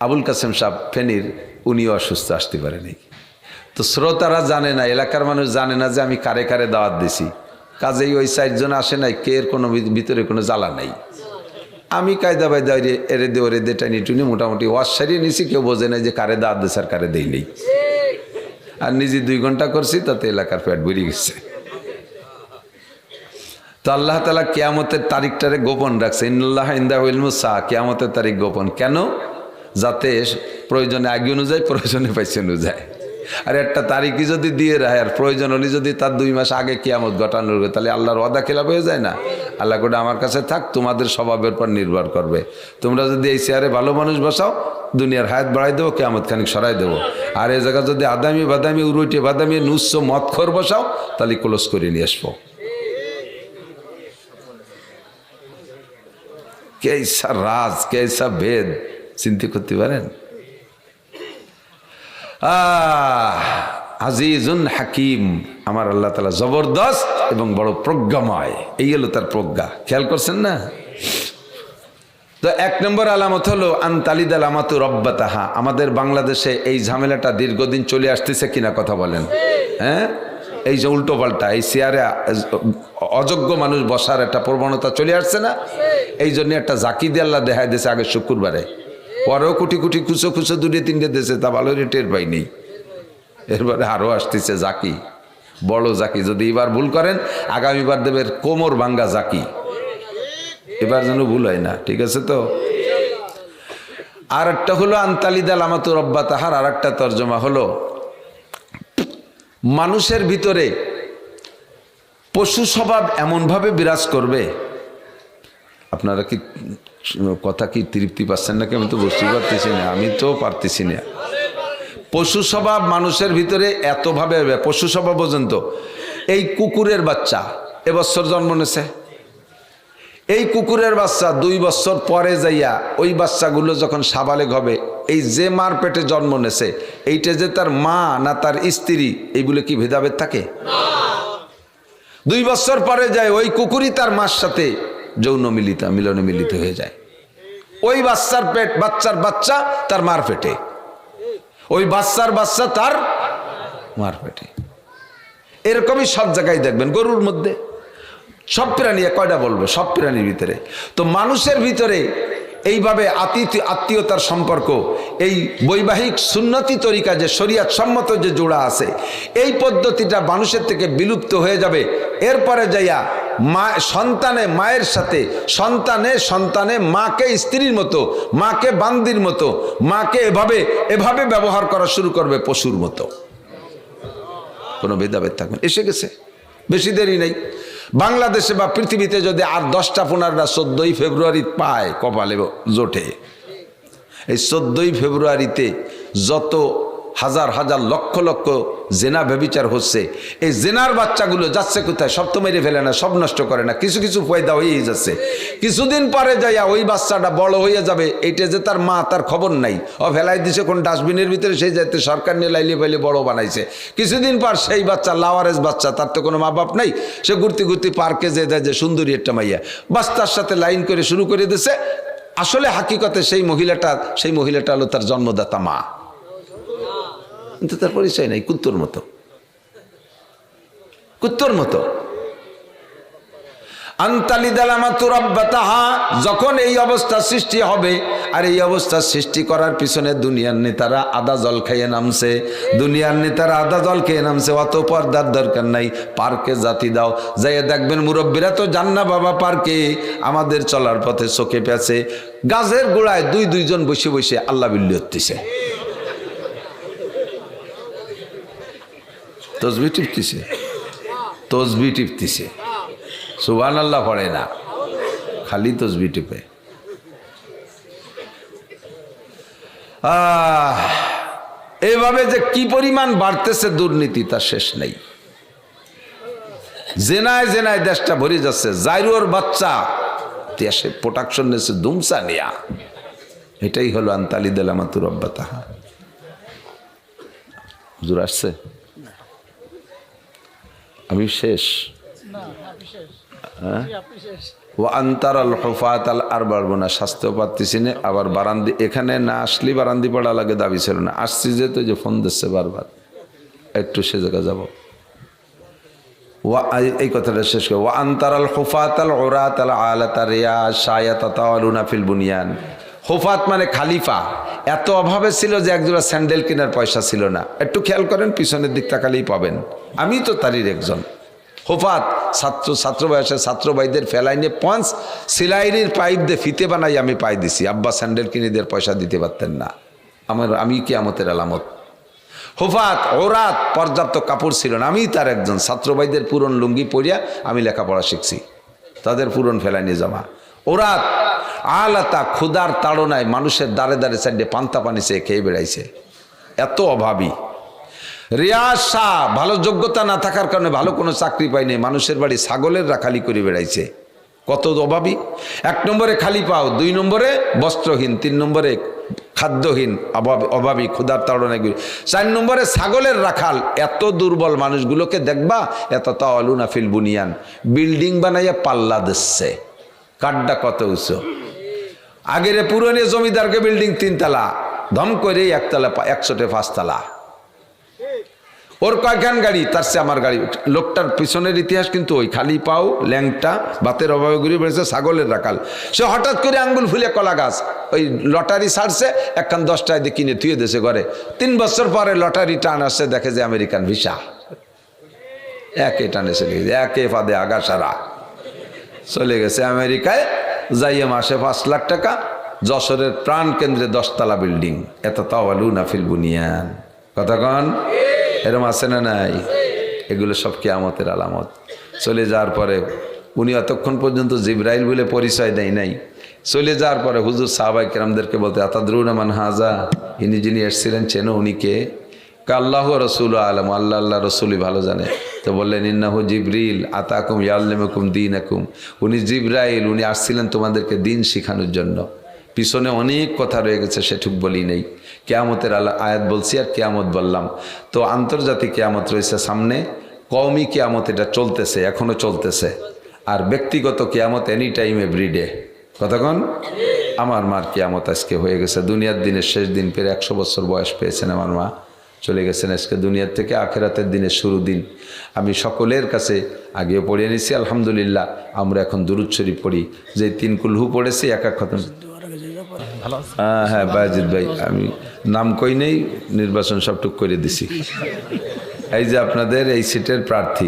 আবুল কাসেম সাহেব ফেনীর, উনিও অসুস্থ, আসতে পারেনি। তো শ্রোতারা জানে না, এলাকার মানুষ জানে না যে আমি কারে কারে দাওয়াত দিছি। কাজেই ওই 4 জন আসে নাই, কে এর কোনো ভিতরে কোনো জ্বালা নাই। আমি কায়দা বাইদা এরে দে ওরে দে টানি টুনি মোটামুটি ওয়াশ সারিয়ে নিছি, কেউ বোঝে না যে কারে দাঁত দেশ আর কারে দেই নেই। আর নিজে 2 ঘন্টা করছি, তাতে এলাকার পেট ভরে গেছে। তো আল্লাহ তাআলা কিয়ামতের তারিখটারে গোপন রাখছে, ইন্নাল্লাহ ইনদাহু ইলমুস সাআ, কিয়ামতের তারিখ গোপন। কেন? যাতে প্রয়োজনে আগে অনুযায়ী, প্রয়োজনে পাইছে অনুযায়ী। আর একটা তারিখই যদি দিয়ে রাখে আর প্রয়োজন হলে যদি তার 2 মাস আগে কিয়ামত ঘটানোর, তাহলে আল্লাহর ওয়াদা খেলাপ হয়ে যায় না? আল্লাহ কোটা আমার কাছে থাক, তোমাদের স্বভাবের পর নির্ভর করবে। তোমরা যদি এই চেয়ারে ভালো মানুষ বসাও, দুনিয়ার হায়াত বাড়াই দেবো, কিয়ামত খানিক সরাই দেবো। আর এই জায়গা যদি আদামি বাদামি উরুইটে বাদামি নুস্স মদখোর বসাও, তাহলে ক্লোজ করে নিয়ে আসবো। কেসা রাজ, কেসা ভেদ চিন্তা করতে পারেন? আজিজুন হাকিম, আমার আল্লাহ তাআলা জবরদস্ত এবং বড় প্রজ্ঞাময়। এই হলো তার প্রজ্ঞা। খেয়াল করছেন না? তো 1 নম্বর আলামত হলো আনতালিদ আলামাতু রব্বাতাহা। আমাদের বাংলাদেশে এই ঝামেলাটা দীর্ঘদিন চলে আসতেছে কিনা কথা বলেন? হ্যাঁ, এই যে উল্টো পাল্টা, এই চেয়ারে অযোগ্য মানুষ বসার একটা প্রবণতা চলে আসছে না? এই জন্য একটা জাকি দিয়ে আল্লাহ দেখায় দিয়েছে আগে শুক্রবারে, পরেও কোটি কোটি খুচো খুচো 2-3টে দেশে, তা ভালো টের পাই নেই। এরপরে আরও আসতেছে জাকি, বড় জাকি। যদি এবার ভুল করেন, আগামীবার দেবের কোমর ভাঙ্গা জাকি। এবার যেন ভুল হয় না, ঠিক আছে তো? আর একটা হলো আনতালিদ আলামাতু রব্বাতাহার আর একটা তর্জমা হলো মানুষের ভিতরে পশু স্বভাব এমনভাবে বিরাজ করবে। আপনারা কি কথা কি তৃপ্তি পাচ্ছেন নাকি? আমি তো বুঝতে পারতেছি না, আমি তো পারতেছি না। পশু স্বভাব মানুষের ভিতরে এতভাবে, পশু স্বভাব পর্যন্ত, এই কুকুরের বাচ্চা এবছর জন্ম নিয়েছে, এই কুকুরের বাচ্চা 2 বছর পরে যাইয়া ওই বাচ্চাগুলো যখন সাবালেগ হবে, এই যে মার পেটে জন্ম নেছে, এইটা যে তার মা না তার স্ত্রী, এইগুলো কি ভেদাভেদ থাকে? 2 বছর পরে যায় ওই কুকুরই তার মার সাথে যৌন মিলনে মিলিত হয়ে যায়। ওই বাচ্চার পেট, বাচ্চার বাচ্চা তার মার পেটে, ওই বাচ্চার বাচ্চা তার মার পেটে। এরকমই সব জায়গায় দেখবেন, গরুর মধ্যে, সব প্রাণী, কয়টা বলবো, সব প্রাণীর ভিতরে। তো মানুষের ভিতরে এইভাবে আত্মীয়তার সম্পর্ক, এই বৈবাহিক সুন্নতি তরিকা যে শরীয়ত সম্মত যে জোড়া আছে, এই পদ্ধতিটা মানুষের থেকে বিলুপ্ত হয়ে যাবে। এরপরে যাইয়া সন্তানে মায়ের সাথে, সন্তানে মাকে স্ত্রীর মতো, মাকে বান্দির মতো, মাকে এভাবে ব্যবহার করা শুরু করবে পশুর মতো। কোনো ভেদাভেদ থাকবে, এসে গেছে, বেশি দেরি নেই। বাংলাদেশে বা পৃথিবীতে যদি আর 10টা 15টা 14ই ফেব্রুয়ারি পায়, কপালে জোটে। এই 14ই ফেব্রুয়ারিতে যত হাজার হাজার লক্ষ লক্ষ জেনা ব্যভিচার হচ্ছে, এই জেনার বাচ্চাগুলো যাচ্ছে কোথায়? সব তো মেরে ফেলে না, সব নষ্ট করে না, কিছু কিছু পয়দা হয়েই যাচ্ছে। কিছুদিন পরে যাইয়া ওই বাচ্চাটা বড় হয়ে যাবে, এইটা যে তার মা, তার খবর নাই, ও ফেলাই দিছে কোন ডাস্টবিনের ভিতরে, সেই যাইতে সরকার নিয়ে লাইলে পাইলে বড় বানাইছে। কিছুদিন পর সেই বাচ্চা, লাওয়ারেজ বাচ্চা, তার তো কোনো মা বাপ নাই, সে ঘুরতে ঘুরতে পার্কে যে দেয় যে সুন্দরী একটা মাইয়া, বাস তার সাথে লাইন করে শুরু করে দিছে। আসলে হাকিকতে সেই মহিলাটা হলো তার জন্মদাতা মা, কিন্তু তার পরিচয় নাই, কুত্তর মতো। আনতালিদ আলামাতু রব্বাতাহা, যখন এই অবস্থা সৃষ্টি হবে, আর এই অবস্থা সৃষ্টি করার পিছনে দুনিয়ার নেতারা আদা জল খেয়ে নামছে, অত পর্দার দরকার নাই। পার্কে জাতি দাও, যাইয়া দেখবেন মুরব্বীরা তো যান না বাবা পার্কে, আমাদের চলার পথে চোখে পেছে গাছের গোড়ায় 2-2 বসে বসে আল্লাহ বিল্লি হতেছে, তসবি টিপতেছে, সুবহানাল্লাহ পড়ে না, খালি তসবি টিপে। এইভাবে যে কি পরিমাণ বাড়তেছে দুর্নীতি, তার শেষ নেই। জেনায় দেশটা ভরে যাচ্ছে। জাইরুর বাচ্চা দেশে প্রোটেকশন নিয়েছে দুমসা নিয়া। এটাই হলো আনতালিদ আলামাতু রব্বাতাহা। হুজুর আসছে? আমি শেষ। ও আন্তারাল হুফাতাল আরবারবনা, স্বাস্থ্য পাচ্ছি না, আবার বারান্দি, এখানে না আসলে বারান্দি পড়া লাগে, দাবি ছিল না, আসছি যেহেতু যে ফোন দিচ্ছে বারবার, একটু সে জায়গা যাব। এই কথাটা শেষ করে ওয়া আনতারাল হুফাতাল উরাতাল আলাতা রিয়া শায়াতাতাওয়ালুনা ফিল বুনিয়ান। হুফাত মানে খালিফা, এত অভাবে ছিল যে একজোড়া স্যান্ডেল কেনার পয়সা ছিল না। একটু খেয়াল করেন, পিছনের দিক তাকালেই পাবেন, আমি তো তারই একজন। হুফাত ছাত্র বয়সে ছাত্র ভাইদের ফেলাইনে পঞ্চ সিলাইরির পাইপ দিয়ে ফিতে বানাই আমি পাই দিছি, আব্বা স্যান্ডেল কিনে দিয়ে পয়সা দিতে পারতেন না। আমি কিয়ামতের আলামত। হুফাত ওরাত, পর্যাপ্ত কাপড় ছিল না, আমি তার একজন। ছাত্র ভাইদের পুরন লুঙ্গি পরিয়া আমি লেখাপড়া শিখছি, তাদের পুরন ফেলাইনি জমা। ওরাত আলাতা, ক্ষুদার তাড়নায় মানুষের দ্বারে দ্বারে সাইডে পান্তা পানি চেয়ে খেয়ে বেড়াইছে, এত অভাবী। রিয়াজ শাহ, ভালো যোগ্যতা না থাকার কারণে ভালো কোনো চাকরি পায়নি, মানুষের বাড়ি ছাগলের রাখালি করে বেড়াইছে, কত অভাবী। 1 নম্বরে খালি পাও, 2 নম্বরে বস্ত্রহীন, 3 নম্বরে খাদ্যহীন, অভাবী, ক্ষুধার তাড়নায়, 4 নম্বরে ছাগলের রাখাল। এত দুর্বল মানুষগুলোকে দেখবা, এত তাওয়ালুনা ফিল বুনিয়ান, বিল্ডিং বানাইয়া পাল্লা দিচ্ছে, কাঠটা কত উঁচু। আগের পুরনো জমিদারকে বিল্ডিং 3 তলা, ধম করে 1 তলা 105 তলা। ওর কয়খান গাড়ি, তার চেয়ে আমার গাড়ি। লোকটার পিছনের ইতিহাস কিন্তু ওই, খালি পাও, ল্যাংটা, বাতের অভাবে ঘুরে বেড়েছে, ছাগলের রাখাল। সে হঠাৎ করে আঙ্গুল ফুলে কলা গাছ, ওই লটারি ছাড়ছে, 10 টাকা দিয়ে কিনে থুয়ে দিয়েছে ঘরে। 3 বছর পরে লটারি টান আসছে, দেখে যে আমেরিকান ভিসা, একে টানে চলে গেছে, একে ফাঁদে আগা সারা চলে গেছে আমেরিকায়। যাইয়ে মাসে 5 লাখ টাকা, যশোরের প্রাণ কেন্দ্রে 10 তলা বিল্ডিং। এত তাওয়ালুনা ফিল বুনিয়ান, কথা কন এরম আছে না নাই? এগুলো সব কিয়ামতের আলামত। চলে যাওয়ার পরে উনি অতক্ষণ পর্যন্ত জিবরাইল বলে পরিচয় দেয় নাই। চলে যাওয়ার পরে হুজুর সাহাবায়ে কেরামদেরকে বলতে, আতাদরুনা মান হাজা, ইনি যিনি এসেছিলেন চেনো উনি কে? আল্লাহ রসুল আলম, আল্লাহ রসুলই ভালো জানে। তো বললেন ইন্নাহু জিবরিল আতাকুম ইয়াল্লিমুকুম দীনাকুম, উনি জিবরাইল, উনি আসছিলেন তোমাদেরকে দিন শেখানোর জন্য। পিছনে অনেক কথা রয়ে গেছে, সেটুক বলি নেই। কিয়ামতের আয়াত বলছি আর কিয়ামত বললাম। তো আন্তর্জাতিক কিয়ামত রয়েছে সামনে, কওমি কিয়ামত এটা চলতেছে, এখনো চলতেছে। আর ব্যক্তিগত কিয়ামত এনি টাইম এভরিডে, কতক্ষণ। আমার মার কিয়ামত আজকে হয়ে গেছে, দুনিয়ার দিনের শেষ দিন, পেরে 100 বছর বয়স পেয়েছেন আমার মা, চলে গেছেন আজকে দুনিয়ার থেকে। আখেরাতের দিনের শুরু দিন। আমি সকলের কাছে আগেও পড়ে নিছি আলহামদুলিল্লাহ। আমরা এখন দুরূদ শরীফ পড়ি, যে 3 কুলহু পড়েছি, এক খতম। হ্যাঁ বায়েজিদ ভাই, আমি নাম কই নেই, নির্বাচন সবটুক করে দিছি। এই যে আপনাদের এই সিটের প্রার্থী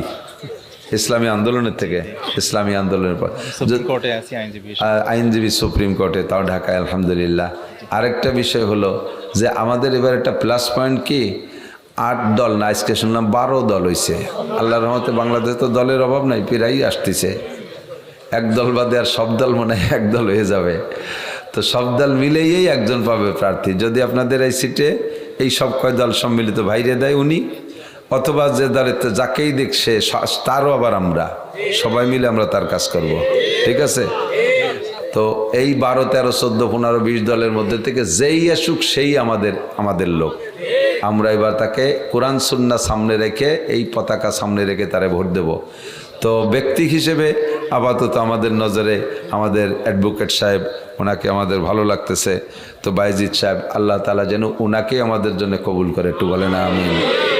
ইসলামী আন্দোলনের থেকে, ইসলামী আন্দোলনের পর আইনজীবী সুপ্রিম কোর্টে, তাও ঢাকায় আলহামদুলিল্লাহ। আরেকটা বিষয় হলো যে আমাদের এবার একটা প্লাস পয়েন্ট কি, 8 দল না, আজকে শুনলাম 12 দল হয়েছে। আল্লাহর রহমতে বাংলাদেশে তো দলের অভাব নাই, প্রায়ই আসতেছে। 1 দল বাদে আর সব দল মনে হয় 1 দল হয়ে যাবে। তো সব দল মিলেই একজন পাবে প্রার্থী। যদি আপনাদের এই সিটে এই সব কয় দল সম্মিলিত ভাইরে দেয় উনি, অথবা যে দলেতে যাকেই দেখছে তারও আবার আমরা সবাই মিলে আমরা তার কাজ করব, ঠিক আছে? তো এই 12, 13, 14, 15, 20 দলের মধ্যে থেকে যেই আসুক সেই আমাদের লোক। আমরা এবার তাকে কোরআন সুন্নাহ সামনে রেখে, এই পতাকা সামনে রেখে তারে ভোট দেব। তো ব্যক্তি হিসেবে আপাতত আমাদের নজরে আমাদের অ্যাডভোকেট সাহেব, ওনাকে আমাদের ভালো লাগতেছে। তো বায়েজিদ সাহেব, আল্লাহ তাআলা যেন ওনাকে আমাদের জন্য কবুল করে, একটু বলেন আমিন,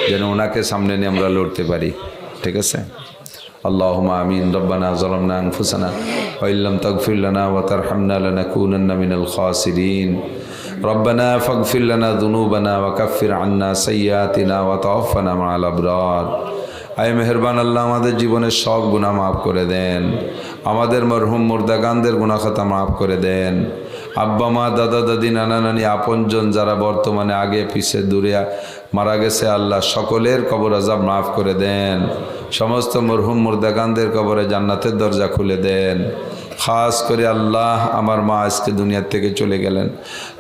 যেন ওনাকে সামনে নিয়ে আমরা লড়তে পারি, ঠিক আছে? আল্লাহুম্মা আমিন। রব্বানা যালামনা আনফুসানা ওয়া ইল্লাম তাগফির লানা ওয়া তারহামনা লানাকুনান্না মিনাল খাসিরিন। রব্বানা ফাগফির লানা যুনুবানা ওয়া কাফির আন্না সাইয়্যাতিনা ওয়া তাওয়াফানা মা'আল আবরার। আয় মেহেরবান আল্লাহ, আমাদের জীবনের সব গুনাহ মাফ করে দেন, আমাদের মরহুম মুর্দাগানদের গুনাহ খাতা মাফ করে দেন। আব্বা মা, দাদা দাদি, নানা নানি, আপনজন যারা বর্তমানে আগে পিছে দূরে মারা গেছে, আল্লাহ সকলের কবর আযাব মাফ করে দেন। সমস্ত মরহুম মুর্দাগানদের কবরে জান্নাতের দরজা খুলে দেন। খাস করে আল্লাহ, আমার মা আজকে দুনিয়ার থেকে চলে গেলেন।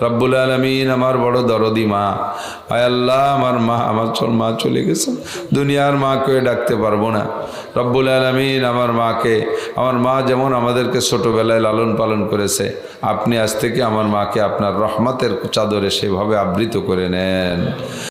রব্বুল আলামিন, আমার বড় দরদি মা, আয় আল্লাহ, আমার মা চলে গেছে, দুনিয়ার মাকে ডাকতে পারবো না। রব্বুল আলামিন, আমার মা যেমন আমাদেরকে ছোটবেলায় লালন পালন করেছে, আপনি আজ থেকে আমার মাকে আপনার রহমতের চাদরে সেভাবে আবৃত করে নেন।